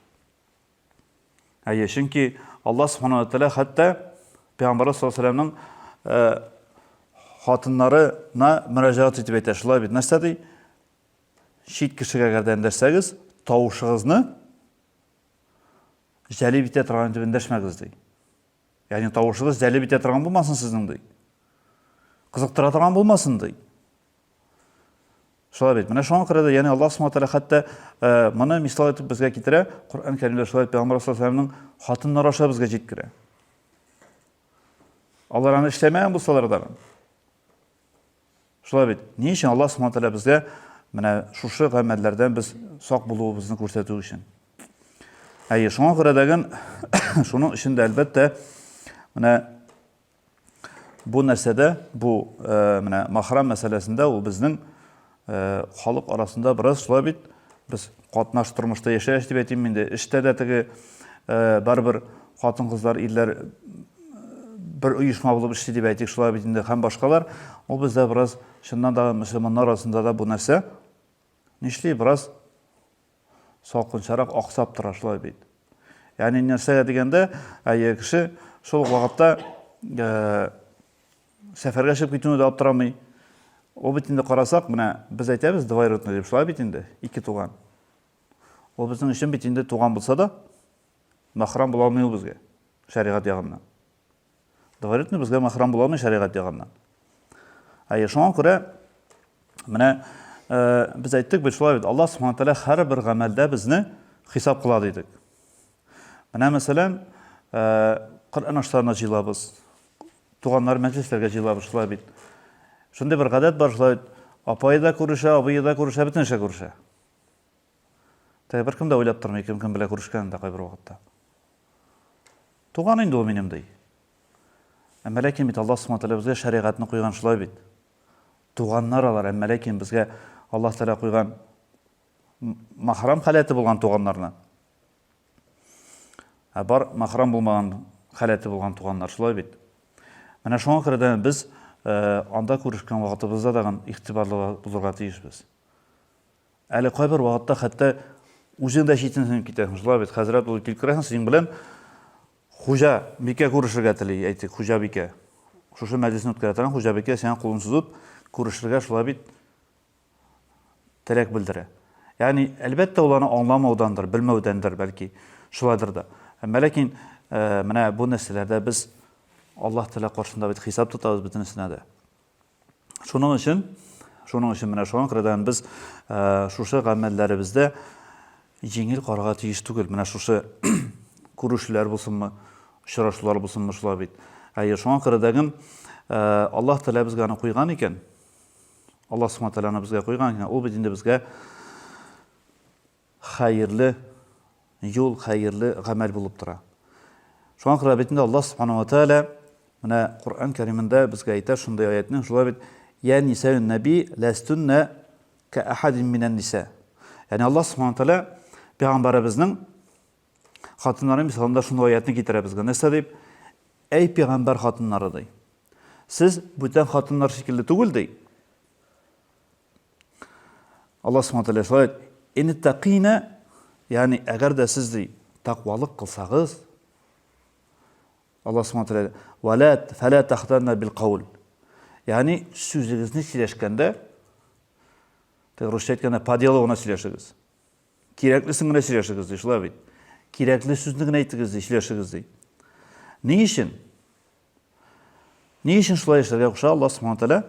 Чөнки Аллаһ Субхану ва Тааля хәтта Пәйгамбәр саллаллаху алейһи ва саллямның хатыннарына мөрәҗәгать итеп әйтә, шулай бит. Нәрсә ди? Чит кешегә әгәр дә эндәшсәгез, тавышыгызны җәлеп итә торган итеп эндәшмәгез ди. Ягъни тавышыгыз җәлеп итә торган булмасын сезнең ди. Кызыктыра торган булмасын ди. Шулай бит. Менә шуңа күрә дә, ягъни Аллаһ Субхану ва Тааля хәтта моны мисал итеп безгә китерә, Коръән Кәримдә шулай Пәйгамбәр саллаллаху алейһи ва саллямның хатыннары аша безгә җиткерә. Алар аны эшләмәгән булсалар да. Шулай бит. Ни өчен Аллаһ Субхану ва Тааля безгә менә шушы гамәлләрдән без сак булуыбызны күрсәтү өчен. Шуңа күрә дәген, шуның өчен дә әлбәттә менә бу нәрсәдә, бу менә махрам мәсьәләсендә ул безнең халык арасында бераз шулай бит, без катнаш тормышта яшәеш дип әйтим инде, эштә дә теге барбер хатын-кызлар, ирләр бер оешма булып эшли дип әйтик, шулай бит инде һәм башкалар, ул бездә бераз шуннан да мөселманнар арасында да бу нәрсә нишли бераз салкынчарак аксап тора, шулай бит. Ягъни нәрсәгә дигәндә, кеше шул вакытта сәфәргә чыгып китүне дә аптырамый. Ул бит инде карасак, менә без әйтәбез двоюродный дип, шулай бит инде, ике туган. Ул безнең өчен бит инде туган булса да, махрам була алмый ул безгә шәригать ягыннан. Двоюродный безгә махрам була алмый шәригать ягыннан. Шуңа күрә менә biz әйттек бит шулай бит, Аллаһ Субхану ва Тааля һәрбер гамәлдә безне хисап кыла дидек. Менә мәсәлән, Коръән ашларына җыелабыз, туганнар мәҗлесләргә җыелабыз, шулай бит. Шундай бер гадәт бар, шулай апай да күрешә, абый да күрешә, бөтен эшә күрешә. Беркем дә уйлап тормый, кем белә күрешкәнен дә кайбер вакытта. Туган инде ул минем ди. Әмма ләкин бит Аллаһ Субхану ва Тааля безгә шәригатьне куйган, шулай бит. Туганнар алар, әмма ләкин безгә Аллаһ Тааля куйган махрам халәте булган туганнарны. Бар махрам булмаган халәте булган туганнар, шулай бит. Менә шуңа күрә дә без анда күрешкән вакытыбызда да игътибарлы булырга тиешбез. Әле кайбер вакытта хәтта үзең дә читенсен китәсең, шулай бит. Хәзрәт булып килеп керәсең, синең белән хуҗа бикә күрешергә тели, әйтик, хуҗа бикә. Шушы мәҗлесне үткәрә торган хуҗа бикә сиңа кулын сузып күрешергә, шулай бит, теләк белдерә. Ягъни әлбәттә ул аны аңламаудандыр, белмәүдәндер бәлки, шулайдыр да. Әмма ләкин менә бу нәрсәләрдә без Аллаһ Тәгалә каршында бит хисап тотабыз бөтенесенә дә. Шуның өчен менә шуңа күрә дә без шушы гамәлләребездә җиңел карарга тиеш түгел. Менә шушы күрешүләр булсынмы, очрашулар булсынмы, шулай бит. Шуңа күрә дә Аллаһ Тәгалә безгә аны куйган икән. Аллаһ Субхану ва Тааля безгә куйган икән. Ул бит инде безгә хәерле юл, хәерле гамәл булып тора. Шуңа күрә бит инде Аллаһ Субхану ва Тааля менә Коръән Кәримендә безгә әйтә шундай аятны, шулай бит: "Я нисаун наби ластунна ка ахадин минан ниса". Ягъни Аллаһ Субхану ва Тааля пәйгамбәребезнең хатыннары мисалында шундай аятны китерә безгә. Нәрсә дип? Әй пәйгамбәр хатыннары ди. Сез бүтән хатыннар шикелле түгел ди. Аллаһ Субхану ва Тааля шулай: "Ин тaqina", ягъни әгәр дә сез ди тақвалык кылсагыз, Аллаһ Субхану ва Тааля: "Вала фала тахтанна бил қаул". Ягъни сүзегезне сөйләшкәндә, русча әйткәндә, по делу гына сөйләшегез. Кирәклесен генә сөйләшегез ди, шулай бит. Кирәкле сүзне генә әйтегез ди, сөйләшегез ди. Ни өчен? Ни өчен шулай эшләргә куша Аллаһ Субхану ва Тааля?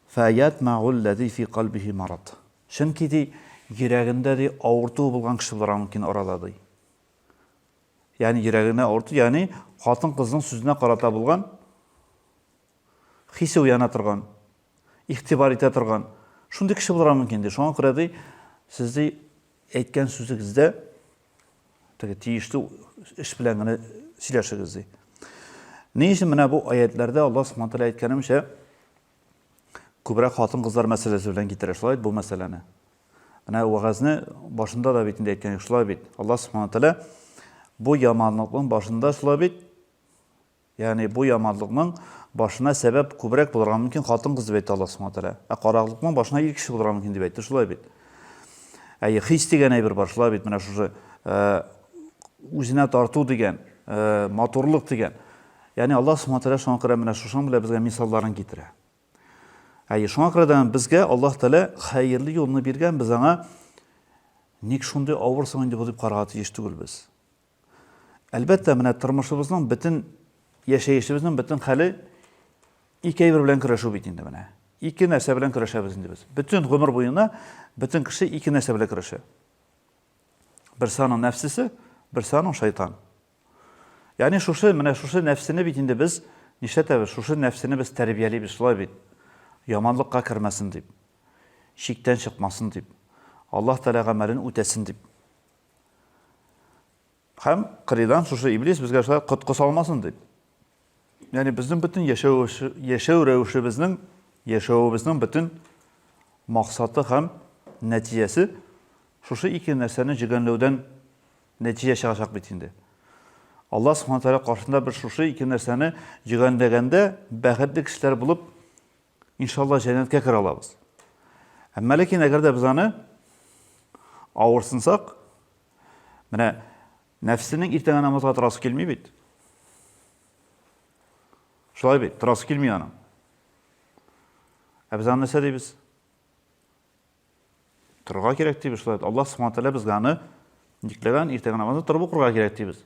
"Фаятмаул лази фи қалбихи марад". Чөнки ди йөрәгендә ди авырту булган кеше булырга мөмкин арада ди. Ягъни йөрәгенә авырту, ягъни хатын-кызның сүзенә карата булган хисе уяна торган, игътибар итә торган, шундый кеше булырга мөмкин ди. Шуңа күрә ди сез ди әйткән сүзегездә теге тиешле эш белән генә сөйләшегез ди. Ни өчен менә бу аятларда Аллаһ Субхану ва Тааля әйткәнемчә, күбрәк хатын-кызлар мәсьәләсе белән китерә шулай бу мәсьәләне. Менә вәгазьне башында да бит инде әйткән шулай бит. Аллаһ Субхаһу тәгалә бу яманлыкның башында шулай бит. Ягъни бу яманлыкның башына сәбәп күбрәк булырга мөмкин хатын-кыз дип әйтте Аллаһ Субхаһу тәгалә. Караклыкның башына ир кеше булырга мөмкин дип әйтте шулай бит. Хис дигән әйбер бар шулай бит. Менә шушы үзенә тарту дигән, матурлык дигән. Ягъни Аллаһ Субхаһу тәгалә шуңа күрә менә шушың белән безгә мисалларын китерә. Шуңа күрә безгә Аллаһ Тәгалә хәерле юлны биргән, без аңа ник шундый авыр соң инде бу дип карарга тиеш түгелбез. Әлбәттә, менә тормышыбызның бөтен яшәешебезнең бөтен хәле ике әйбер белән көрәшү бит инде менә. Ике нәрсә белән көрәшәбез инде без. Бөтен гомер буена бөтен кеше ике нәрсә белән көрәшә. Берсе аның нәфсесе, берсе аның шайтан. Ягъни менә шушы нәфсене бит инде без нишләтәбез? Шушы нәфсене без тәрбиялибез шулай бит. Яманлыкка кермәсен дип, шиктән чыкмасын дип, Аллаһ Тәгалә гамәлен үтәсен дип. Һәм кырыйдан шушы иблис безгә шулай коткы салмасын дип. Ягъни безнең бөтен яшәү рәвешебезнең бөтен максаты һәм нәтиҗәсе шушы ике нәрсәне җигәнләүдән нәтиҗә чыгачак бит инде. Аллаһ Субхаһу тәгалә каршында бер шушы ике нәрсәне җигәнләгәндә бәхетле кешеләр булып иншалла җәннәткә керә алабыз. Әмма ләкин әгәр дә без аны авырсынсак, менә нәфсенең иртәгә намазга торасы килми бит. Шулай бит, торасы килми аның. Без аны нәрсә дибез? Торырга кирәк дибез шулай. Аллаһ Субхаһу тәгалә безгә аны никләгән иртәгә намазны торып укырга кирәк дибез.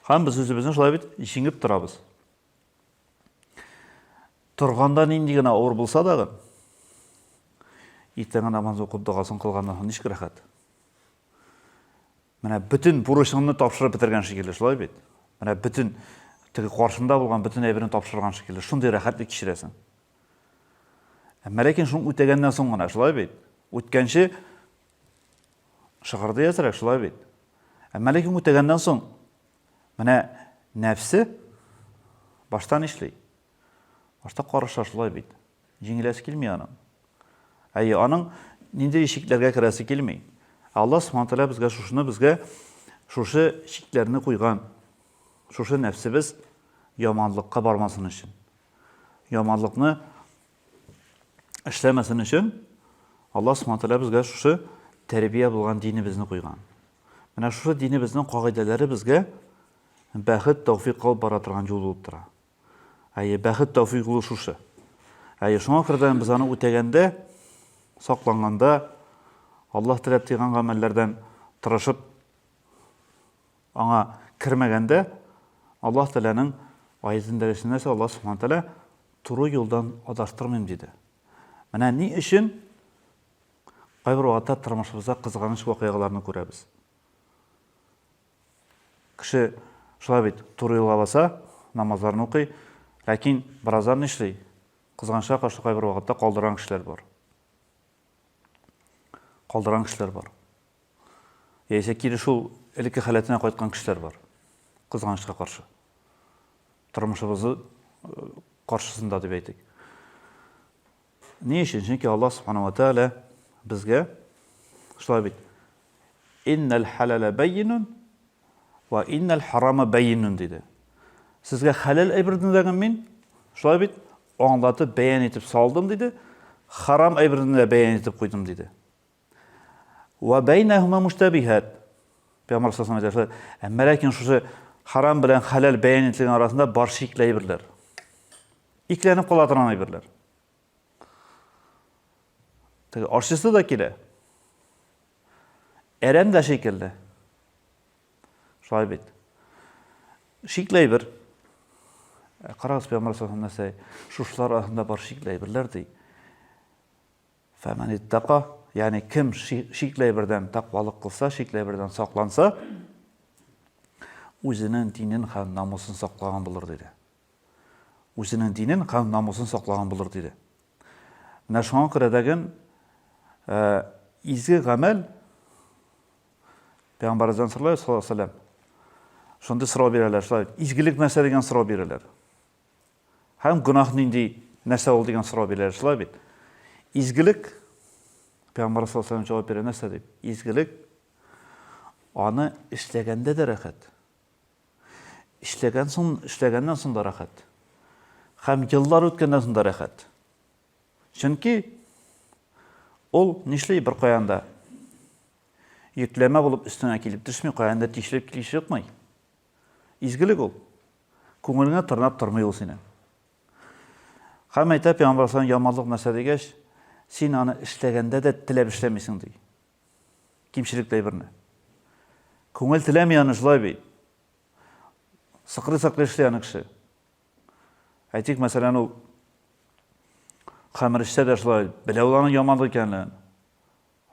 Һәм без үзебезне шулай бит җиңеп торабыз. Торганда нинди генә авыр булса да, иртәгә намаз укып дугасын кылганнан ничек рәхәт. Менә бөтен бурычыңны тапшырып бетергән шикелле шулай бит. Менә бөтен теге каршында булган бөтен әйберне тапшырган шикелле. Шундый рәхәтлек кичерәсең. Әмма ләкин шуны үтәгәннән соң гына шулай бит. Үткәнче шыгырды ясырак шулай бит. Әмма ләкин үтәгәннән соң менә нәфсе баштан эшли. Башта караша шулай бит. Җиңеләсе килми аның. Аның нинди шикләргә керәсе килми. Аллаһ Субхаһу тәгалә безгә шушы шикләрне куйган. Шушы нәфсебез яманлыкка бармасын өчен. Яманлыкны эшләмәсен өчен Аллаһ Субхаһу тәгалә безгә шушы тәрбия булган динебезне куйган. Менә шушы динебезнең кагыйдәләре безгә бәхет, тәүфыйк алып бара торган юл булып тора. Бәхет, тәүфыйк булу шушы. Шуңа күрә без аны үтәгәндә, сакланганда, Аллаһ теләп тигән гамәлләрдән тырышып аңа кирмәгәндә, Аллаһ Тәгаләнең аятында нәрсә Аллаһ Субхаһу тәгалә туры юлдан адаштырмыйм диде. Менә ни өчен кайбер вакытта тормышыбызда кызганыч вакыйгаларны күрәбез. Кеше шулай бит туры юлга баса, намазларын укый, ләкин бераздан эшли. Кызганычка каршы кайбер вакытта калдырган кешеләр бар. Калдырган кешеләр бар. Яисә кире шул элекке халәтенә кайткан кешеләр бар. Кызганычка каршы. Тормышыбызы каршысында дип әйтик. Ни өчен? Чөнки Аллаһ Субханаһу ва Тәгалә безгә шулай бит. Иннал халала баййинун ва иннал харама баййинун диде. Сезгә халал әйберне дәгән мин шулай бит аңлатып бәян итеп салдым диде. Харам әйберне дә бәян итеп куйдым диде. Ва байнахума муштабихат. Пәйгамбер саллаллаху алейхи ва саллям, әмма ләкин шушы харам белән халал бәян ителгән арасында бар шикле әйберләр. Икләнеп кала торган әйберләр. Теге арчысы да килә. Әрәм дә шикелле. Шулай бит. Шикле әйбер. Карагыз, Пәйгамбер саллаллаху алейхи ва саллям шушлар арасында бар шикле әйберләр ди. Фәмән иттака, ягъни кем шикле әйбердән тақвалык кылса, шикле әйбердән сакланса, үзенең динен һәм намусын саклаган булыр диде. Үзенең динен һәм намусын саклаган булыр диде. Менә шуңа күрә дәген изге гамәл Пәйгамбәрдән саллаллаху алейхи ва саллям шундый сорау бирәләр, шулай изгелек нәрсә дигән сорау бирәләр. Һәм гунах нинди Нәрсә ул дигән сорау бирәләр шулай бит. Изгелек, Пәйгамбәр саллаллаһу алейһи ва саллям җавап бирә нәрсә дип? Изгелек аны эшләгәндә дә рәхәт. Эшләгәннән соң да рәхәт. Һәм еллар үткәннән соң да рәхәт. Чөнки ул нишли бер каян йөкләмә булып өстенә килеп төшми, каян тишелеп килеши юкмый. Изгелек ул. Күңелеңә тырнап тормый ул синең. Һәм әйтә Пәйгамбәр саллаллаһу алейһи ва яманлык нәрсә дигәч, син аны эшләгәндә дә теләп эшләмисең ди. Кимчелекләй берне. Күңел теләми аны шулай бит. Сыкрый-сыкрый эшли аны кеше. Әйтик, мәсәлән, ул хәмер эчсә дә шулай, белә ул аның яманлык икәнлеген.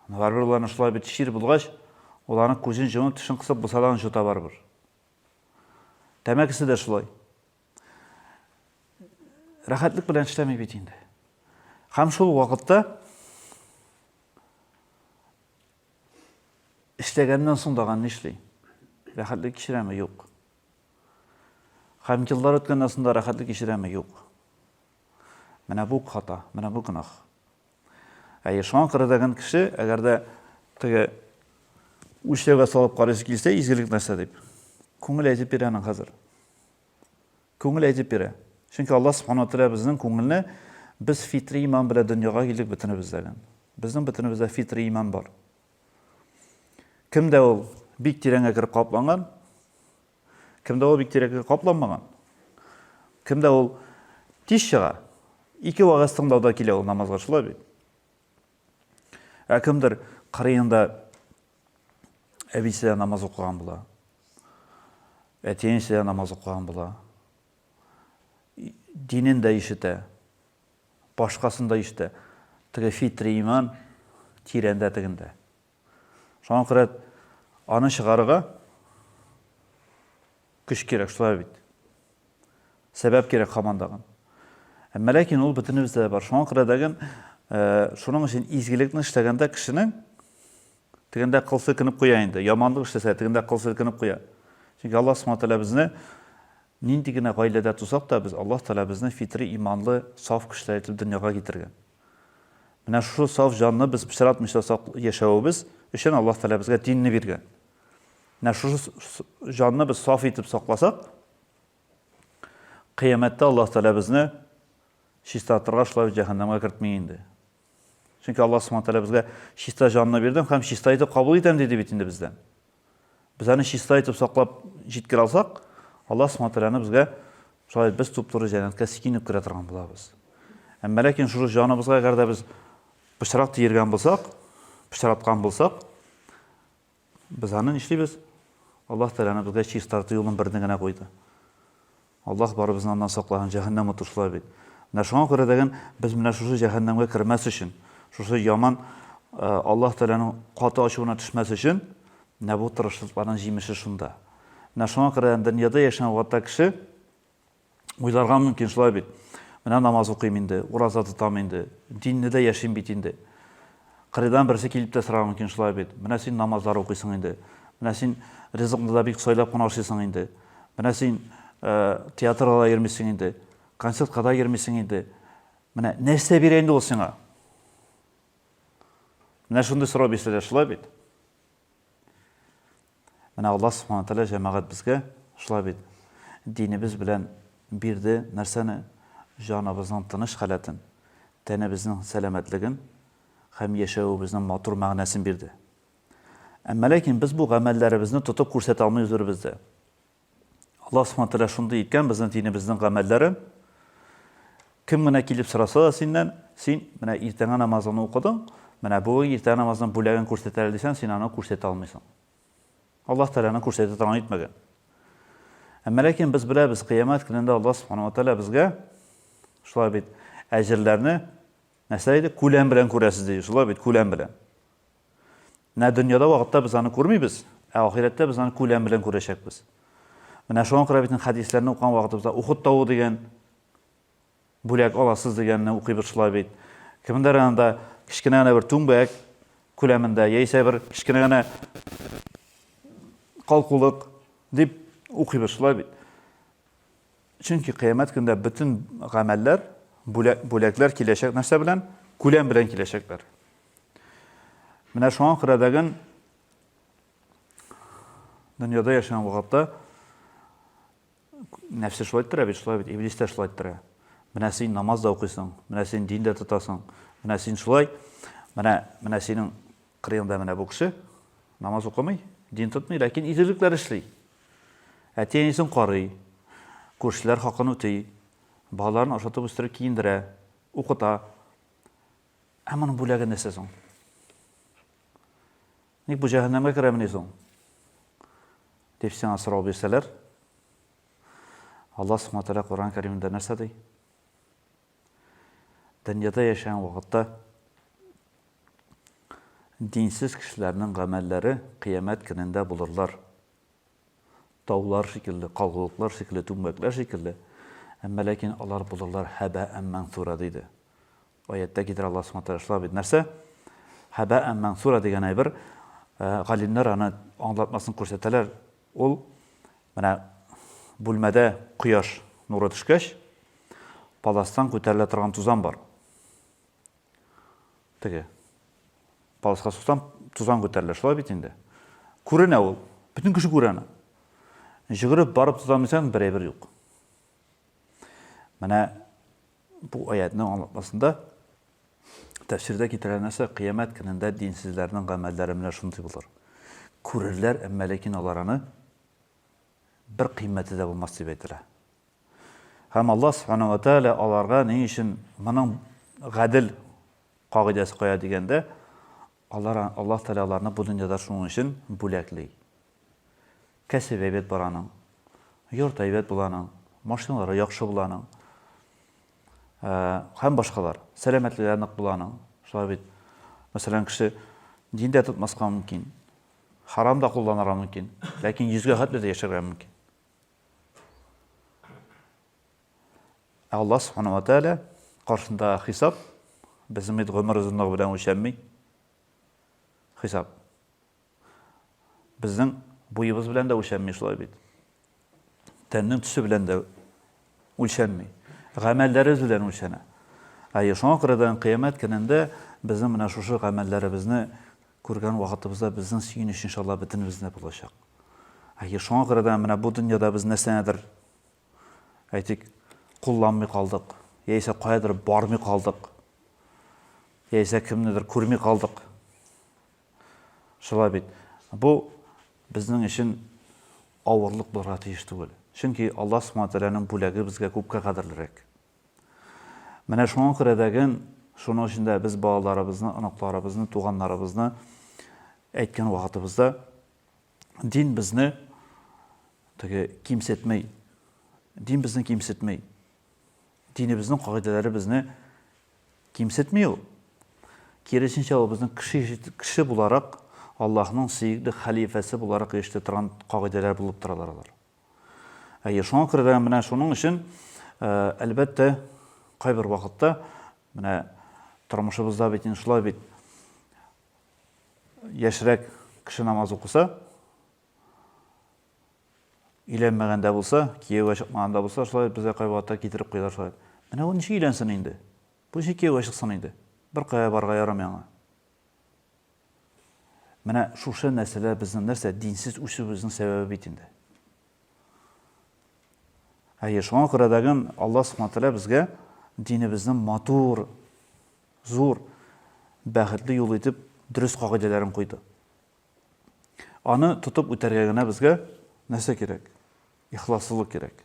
Барбер уларны шулай бит шир булгач, ул аның күзен җумып, тешен кысып булса да жұта барбер. Тәмәкесе дә шулай. Рәхәтлек белән эшләми бит инде. Һәм шул вакытта эшләгәннән соң даган нишли? Рәхәтлек кичерәме? Юк. Һәм еллар үткәннән соң да рәхәтлек кичерәме? Юк. Менә бу хата, менә бу гынах. Шуңа күрә дигән кеше, әгәр дә теге үчләүгә салып карыйсы килсә, изгелек нәрсә дип? Күңел әйтеп бирә аның хәзер. Күңел әйтеп бирә. Чөнки Аллаһ Субханаһу ва Тааля безнең күңелне без фитри иман белән дөньяга килдек бөтенебездән. Безнең бөтенебездә фитри иман бар. Кемдә ул бик тирәнгә кирип капланган? Кемдә ул бик тирәнгә капланмаган? Кемдә ул тиз чыга? 2 вагыз тыңлауда килә ул намазга шулай бит. Кемдер кырыенда әбисә намаз укыган була. Әтиенсә намаз укыган була. Динен дә ишетә. Башкасын да ишетә. Теге фитри иман тирәндә тегендә. Шуңа күрә аны чыгарырга көч кирәк шулай бит. Сәбәп кирәк һамандагын. Әмма ләкин ул бөтенебездә бар. Шуңа күрә дәген шуның өчен изгелекне эшләгәндә кешенең тегендә кылсы кынып куя инде. Яманлык эшләсә тегендә кылсы кынып куя. Чөнки Аллаһ Субханаһу ва Тааля безне нинди генә гаиләдә тусак та без Аллаһ Тааля безне фитри иманлы, саф кешеләр итеп дөньяга китергән. Менә шул саф җанны без пычратмыйча яшәүебез өчен Аллаһ Тааля безгә динне биргән. Менә шул җанны без саф итеп сакласак, кыямәттә Аллаһ Тааля безне чистартырга шулай җәһәннәмгә кертми инде. Чөнки Аллаһ Субханаһу ва Тааля безгә чиста җанны бирдем һәм чиста итеп кабул итәм диде бит инде бездән. Без аны чиста итеп саклап җиткерә алсак, Аллаһ Субханаһу ва Тааляны безгә шулай без туп-туры җәннәткә сикинеп керә торган булабыз. Әмма ләкин шул җаныбызга әгәр дә без пычрак тиергән булсак, пычраткан булсак, без аны нишлибез? Аллаһ Тааляны безгә чистарту юлын берне генә куйды. Аллаһ барыбызны аннан саклаган җәһәннәм утышлай бит. Менә шуңа күрә дигән без менә шушы җәһәннәмгә кермәс өчен, шушы яман Аллаһ Тааляның каты ачуына төшмәс өчен, менә бу тырышлыкларның җимеше шунда. Менә шуңа күрә дөньяда яшәгән вакытта кеше уйларга мөмкин шулай бит. Менә намаз укыйм инде, ураза тотам инде, динне дә яшим бит инде. Кырыйдан берсе килеп тә сорар мөмкин шулай бит. Менә син намазлар укыйсың инде. Менә син ризыкны да бик сайлап кына ашыйсың инде. Менә син театрга да йөрмисең инде. Концертка да йөрмисең инде. Менә нәрсә бирә инде ул сиңа? Менә шундый сорау бирсәләр шулай бит. Менә Аллаһ Субханаһу ва Тааля җәмәгать безгә шулай бит. Динебез белән бирде нәрсәне? Җаныбызның тыныч халәтен, тәнебезнең сәламәтлеген һәм яшәүебезнең матур мәгънәсен бирде. Әмма ләкин без бу гамәлләребезне тотып күрсәтә алмыйбыз үзебездә. Аллаһ Субханаһу ва Тааля шундый иткән безнең динебезнең гамәлләрен. Кем менә килеп сораса да синнән, син менә иртәнгә намазыңны укыдың, менә бу иртәнгә намазның бүләген күрсәтәләр дисәң, син аны күрсәтә алмыйсың. Аллаһ Тааляны күрсәтә торган итмәгән. Әмма ләкин без беләбез, кыямәт көнендә Аллаһ Субханаһу ва Тааля безгә шулай бит әҗерләрне нәрсә иде? Күләм белән күрәсез ди, шулай бит күләм белән. Менә дөньяда вакытта без аны күрмибез, ә ахирәттә без аны күләм белән күрәчәкбез. Менә шуңа күрә бит хәдисләрне укыган вакытыбызда Ухуд тауы дигән бүләк аласыз дигәнне укыйбыз шулай бит. Кемдер анда кичкенә генә бер түңбәк күләмендә яисә бер кичкенә генә калкулык дип укыйбыз шулай бит. Чөнки кыямәт көндә бөтен гамәлләр бүләкләр киләчәк нәрсә белән? Күләм белән киләчәкләр. Менә шуңа күрә дәген дөньяда яшәгән вакытта нәфсе шулай тора бит, шулай бит, иблис тә шулай тора. Менә син намаз да укыйсың, менә син дин дә тотасың, менә син шулай, менә синең кырыеңда менә бу кеше намаз укымый, дин тотмый, ләкин изгелекләр эшли. Әти-әнисен карый, күршеләр хакын үти, балаларын ашатып үстереп киендерә, укыта. Әмма моның бүләге нәрсә соң? Ник бу җәһәннәмгә керәмени соң? Дип сиңа сорау бирсәләр, Аллаһ Субхаһу ва Тааля Кур'ан Кәримендә нәрсә ди? Дөньяда яшәгән вакытта динсез кешеләрнең гамәлләре кыямәт көнендә булырлар. Таулар шикелле, калгылыклар шикелле, түмгәкләр шикелле. Әмма ләкин алар булырлар хәбәән мәнсура диде. Аятта китер Аллаһ Субхаһу ва Тааля шулай бит. Нәрсә? Хәбәән мәнсура дигән әйбер галимнәр аны аңлатмасын күрсәтәләр. Ул менә бүлмәдә кояш нуры төшкәч, паластан күтәрелә торган тузан бар. Теге. Паласка сустан тузан күтәрелә, шулай бит инде. Күренә ул, бүтән кеше күрәне. Җигырып барып тузанмыйсаң, бер әйбер юк. Менә бу аятның аңлатмасында тәфсирдә китерелгән нәрсә кыямәт көнендә динсезләрнең гамәлләре менә шундый булыр. Күрерләр, әмма ләкин алар аны бер кыйммәте дә булмас дип әйтелә. Һәм Аллаһ Субханаһу ва Тааля аларга ни өчен моның гадел кагыйдәсе куя дигәндә, Аллаһ Тааля аларны бу дөньяда шуның өчен бүләкли. Кәсеп әйбәт бараның, йорт әйбәт буланың, машиналары яхшы буланың, һәм башкалар, сәламәтлеге нык буланың. Шулай бит. Мәсәлән, кеше диндә тотмаска мөмкин, харам да кулланырга мөмкин, ләкин йөзгә хәтле дә яшәргә мөмкин. Аллаһ Субханаһу ва Тааля каршында хисап, безнең бит гомер узынлыгы белән үлчәнми. Хисап. Безнең буебыз белән дә үлчәнми, шулай бит. Тәннең төсе белән дә үлчәнми. Гамәлләребез белән үлчәнә. Шуңа күрә дә кыямәт көнендә безнең менә шушы гамәлләребезне күргән вакытыбызда безнең сөйүнеш иншалла бөтенебездә булачак. Шуңа күрә дә менә бу дөньяда без нәрсәнедер әйтик, кулланмый калдык, яисә каядыр бармый калдык, яисә кемнедер күрмей калдык. Шулай бит. Бу безнең өчен авырлык булырга тиеш түгел. Чөнки Аллаһ Субханаһу ва Тааляның бүләге безгә күпкә кадерлерәк. Менә шуңа күрә дәген шуның өчен дә без балаларыбызны, анакларыбызны, туганнарыбызны әйткән вакытыбызда дин безне кимсетмәй. Дин безне кимсетмәй. Динебезнең кагыйдәләре безне кимсетмәй ул. Киресенчә, ул безнең кеше буларак, Аллаһның сөйгеле халифасы буларак яшәтә торган кагыйдәләр булып торалар алар. Шуңа күрә дә менә шуның өчен әлбәттә кайбер вакытта менә тормышыбызда бит шулай бит. Яшьрәк кеше намаз укыса, өйләнмәгәндә булса, кияүгә чыкмаганда булса, шулай безгә кайвакытта китереп куйлар шулай. Менә ул ничек өйләнсен инде? Бу ничек кияүгә чыксын инде? Бер кая барга ярамый аңа. Менә шушы нәрсәләр безнең нәрсә динсез үсүебезнең сәбәбе бит инде. Шуңа күрә дәген Аллаһ Субханаһу ва Тааля безгә динебезнең матур, зур, бәхетле юл итеп дөрес кагыйдәләрен куйды. Аны тотып үтәргә генә безгә нәрсә кирәк? Ихласлык кирәк.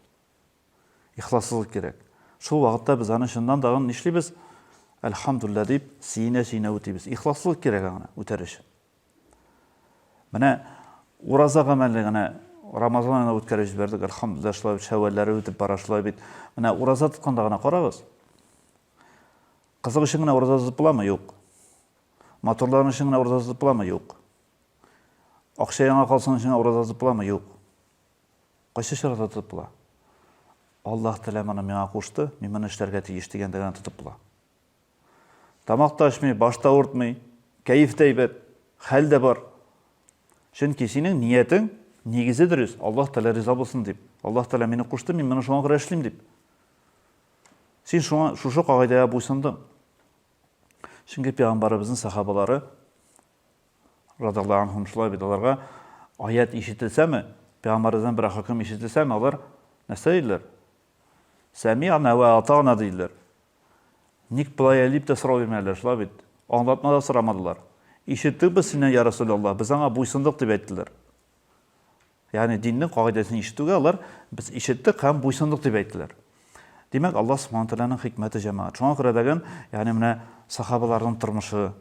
Ихласлык кирәк. Шул вакытта без аны шуннан дагын нишлибез? Әлхәмдүлилләh дип, сиенә үтибез. Ихласлык кирәк аңа үтәреш. Менә ураза гамәллегенә Рамазан айында үткәреп җибәрдек, әлхәмдүлилләh, шулай шәвәлләре үтеп бара, шулай бит. Менә ураза тотканда гына карагыз. Кызык өчен генә ураза тотып буламы? Юк. Матурлыгы өчен генә ураза тотып буламы? Юк. Акча яңа калсын өчен ураза тотып буламы? Юк. Кайсы шартларда тотып була? Аллаһ Тәгалә моны миңа кушты, мин моны эшләргә тиеш дигәндә генә тотып була. Тамак та эчмәй, баш та авыртмый, кәеф тә әйбәт, хәл дә бар. Чөнки синең ниятең нигезе дөрес, Аллаһ Тәгалә риза булсын дип. Аллаһ Тәгалә мине кушты, мин моны шуңа күрә эшлим дип. Сен шушы кагыйдага буйсындың. Чөнки Пәйгамбәребезнең сахабалары радиллаһу анһум шулай бит, аларга аят ишетелсәме, Пәйгамбәребездән бер хөкем ишетелсәме, алар нәрсә дийләр? Сәми'на ва атa'на дийләр. Ник болай әлип тә сорау бирмәделәр, шулай бит. Аңлатма да сорамадылар. Ишеттек без синнән, я Расулаллах, без аңа буйсындык дип әйттеләр. Ягъни диннең кагыйдасын ишетүгә алар без ишеттек һәм буйсындык дип әйттеләр. Димәк, Аллаһ Субхаһу тәгаләнең хикмәте җәмәгать. Шуңа күрә дигән, ягъни менә сахабаларның тормышы,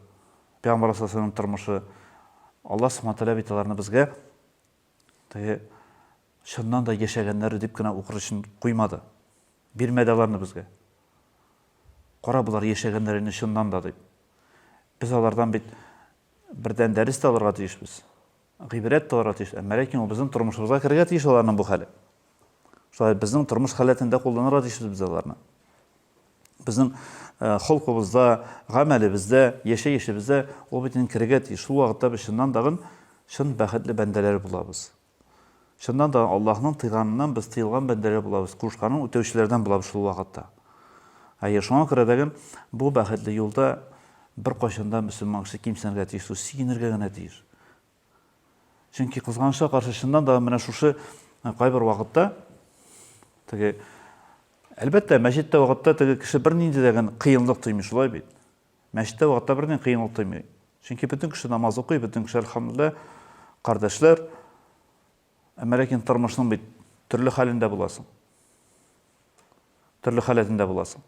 Пәйгамбәр саллаллаху тормышы, Аллаһ Субхаһу тәгалә бит аларны безгә чыннан да яшәгәннәр дип кенә укыр өчен куймады. Бирмәде аларны безгә. Кара булар яшәгәннәрне чыннан да дип. Без алардан бит бердән дәрес тә алырга тиешбез. Гыйбрәт тә алырга тиеш. Ләкин ул безнең тормышыбызга кергә тиеш аларның бу хәле. Шулай безнең тормыш халәтендә кулланырга тиешбез без аларны. Безнең холкыбызда, гамәлебездә, яшәешебездә ул битен кергә тиеш. Шул вакытта без чыннан да чын бәхетле бәндәләр булабыз. Чыннан да Аллаһның тыйганыннан без тыйылган бәндәләр булабыз. Кушканын үтәүчеләрдән булабыз шул вакытта. Шуңа күрә дигән бу бәхетле юлда бер кайчанда мөселман кеше кимсенергә тиеш, сөенергә генә тиеш. Чөнки кызганычка каршы чыннан да менә шушы кайбер вакытта әлбәттә мәчеттә вакытта кеше бернинди дигән кыенлык тоймый, шулай бит. Мәчеттә вакытта бернинди кыенлык тоймый. Чөнки бөтен кеше намаз укый, бөтен кеше әлхәмдүлилләh кардәшләр, ләкин тормышның бит төрле хәлендә буласың. Төрле хәләтендә буласың.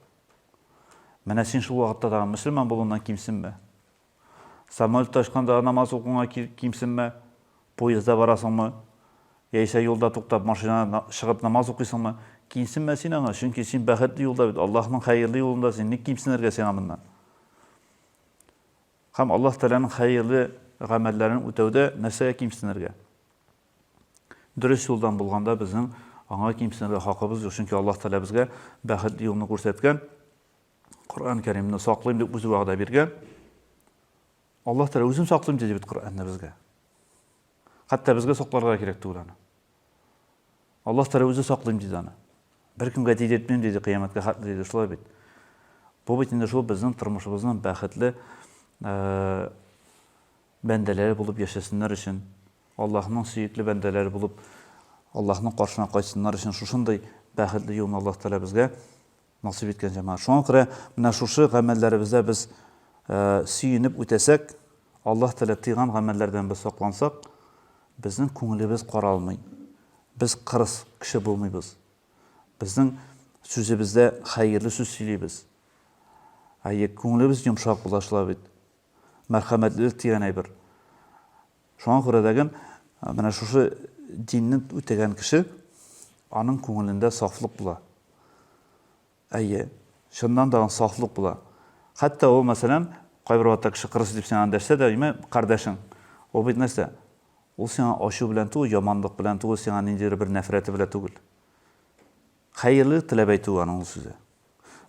Менә син шул вакытта да мөселман булуңнан кимсенмә. Самолетта очканда намаз укуңа кимсенмә. Поездда барасыңмы? Яисә юлда туктап машинага чыгып намаз укыйсыңмы? Кимсенмә син аңа, чөнки син бәхетле юлда бит, Аллаһның хәерле юлында син ник кимсенергә син моннан? Һәм Аллаһ Тәгаләнең хәерле гамәлләрен үтәүдә нәрсәгә кимсенергә? Дөрес юлдан булганда безнең аңа кимсенергә хакыбыз юк, чөнки Аллаһ Тәгалә безгә бәхетле юлны күрсәткән. Коръан Кәримне саклыйм дип үзе вәгъдә биргән. Аллаһ Тәгалә үзем саклыйм дип Коръанны безгә. Хәтта безгә сакларга кирәк түгел аны. Аллаһ Тәгалә үзе саклыйм диде аны. Беркемгә тидертмим диде, кыямәткә хәтле диде, шулай бит. Бу бит инде шул безнең тормышыбызның бәхетле бәндәләре булып яшәсеннәр өчен, Аллаһның сөекле бәндәләре булып, Аллаһның каршына кайтсыннар өчен шушындай бәхетле юлны Аллаһ Тәгалә безгә насыйп иткән җәмәгать. Шуңа күрә менә шушы гамәлләребездә без сөенеп үтәсәк, Аллаһ Тәгалә тыйган гамәлләрдән без саклансак, безнең күңелебез каралмый. Без кырыс кеше булмыйбыз. Безнең сүзебездә хәерле сүз сөйлибез. Күңелебез йомшак була, шулай бит. Мәрхәмәтлелек дигән әйбер. Шуңа күрә дигән менә шушы динне үтәгән кеше аның күңелендә сафлык була. Шуннан да сафлык була. Хәтта ул, мәсәлән, кайбер вакытта кеше кырыс дип сиңа дәшсә дә, кардәшең. Ул бит нәрсә? Ул сиңа ачу белән түгел, яманлык белән түгел, сиңа ниндидер бер нәфрәте белән түгел. Хәерле теләп әйтү аның сүзе.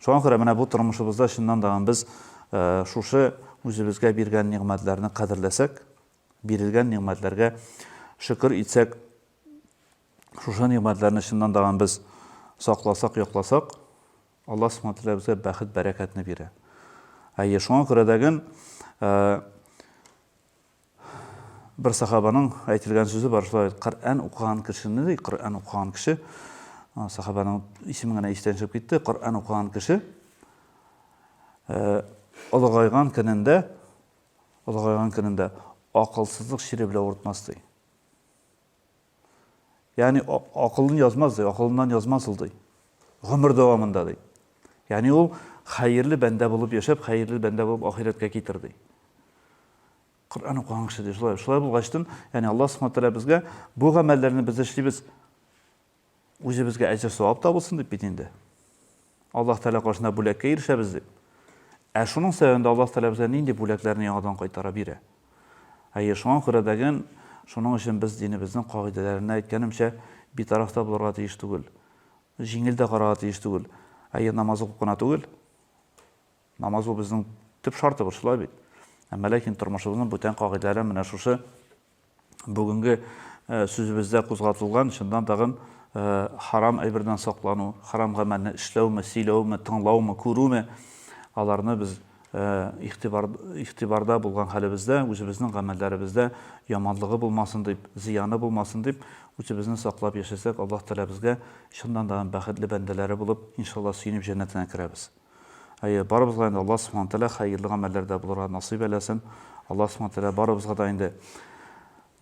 Шуңа күрә менә бу тормышыбызда чыннан да без шушы үзебезгә биргән нигъмәтләрне кадерләсәк, бирелгән нигъмәтләргә шөкер итсәк, шушы нигъмәтләрне чыннан да без сакласак, якласак, Аллаһ Субхаһу тәгалә безгә бәхет, бәрәкәтне бирә. Шуңа күрә дигән бер сахабаның әйтелгән сүзе бар, шулай Коръан укыган кешене ди, Коръан укыган кеше, сахабаның исеме генә истән чыгып китте, Коръан укыган кеше олыгайган көнендә акылсызлык шире белән уртмас ди. Ягъни акылын язмас ди, акылыннан язмас ул ди. Гомер дәвамында ди. Ягъни ул хәерле бәндә булып яшәп, хәерле бәндә булып ахиреткә китерде. Коръан укыган кеше ди, шулай булгачтын, ягъни Аллаһ Субхаһу тәгалә безгә бу гамәлләрне без эшлибез, үзебезгә әҗр савап табылсын дип бит инде. Аллаһ Тәгалә каршында бүләккә ирешәбез дип. Шуның сәбәбендә Аллаһ Тәгалә безгә нинди бүләкләрне яңадан кайтара бирә. Шуңа күрә дигән, шуның өчен без динебезнең кагыйдәләренә әйткәнемчә битарафта булырга тиеш түгел. Җиңел дә карарга тиеш түгел. Намаз укып кына түгел. Намаз ул безнең төп шартыбыз, шулай бит. Ләкин тормышыбызның бүтән кагыйдәләре менә шушы бүгенге сүзебездә кузгатылган, чыннан да харам әйбердән саклану, харам гамәлне эшләүме, сөйләүме, тыңлаумы, күрүме, аларны без игътибарда булган хәлебездә, үзебезнең гамәлләребездә яманлыгы булмасын дип, зыяны булмасын дип, үзебезне саклап яшәсәк, Аллаһ Тәгалә безгә чыннан да бәхетле бәндәләре булып, иншалла сөенеп җәннәтенә керәбез. Барыбызга инде Аллаһ Субхаһу Тәгалә хәерле гамәлләрдә булырга насыйп әйләсен. Аллаһ Субхаһу Тәгалә барыбызга да инде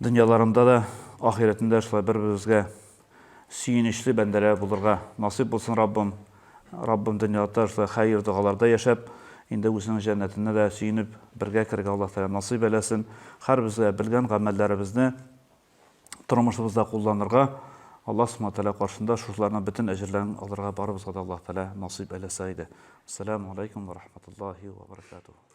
дөньяларында да, ахиретендә шулай бер-беребезгә сөенечле бәндәләр булырга насыйп булсын Раббым. Раббым дөньяда шулай хәйр дугаларда яшәп, инде үзенең җәннәтенә дә сөенеп бергә керергә Аллаһ Тәгалә насыйп әйләсен. Һәрбезгә белгән гамәлләребезне тормышыбызда кулланырга, Аллаһ Субхаһу Тәгалә каршында шуларның бөтен әҗерләрен алырга барыбызга да Аллаһ Тәгалә насыйп әйләсә иде. Ассаламу алейкум ва рахматуллаһи ва баракатуһ.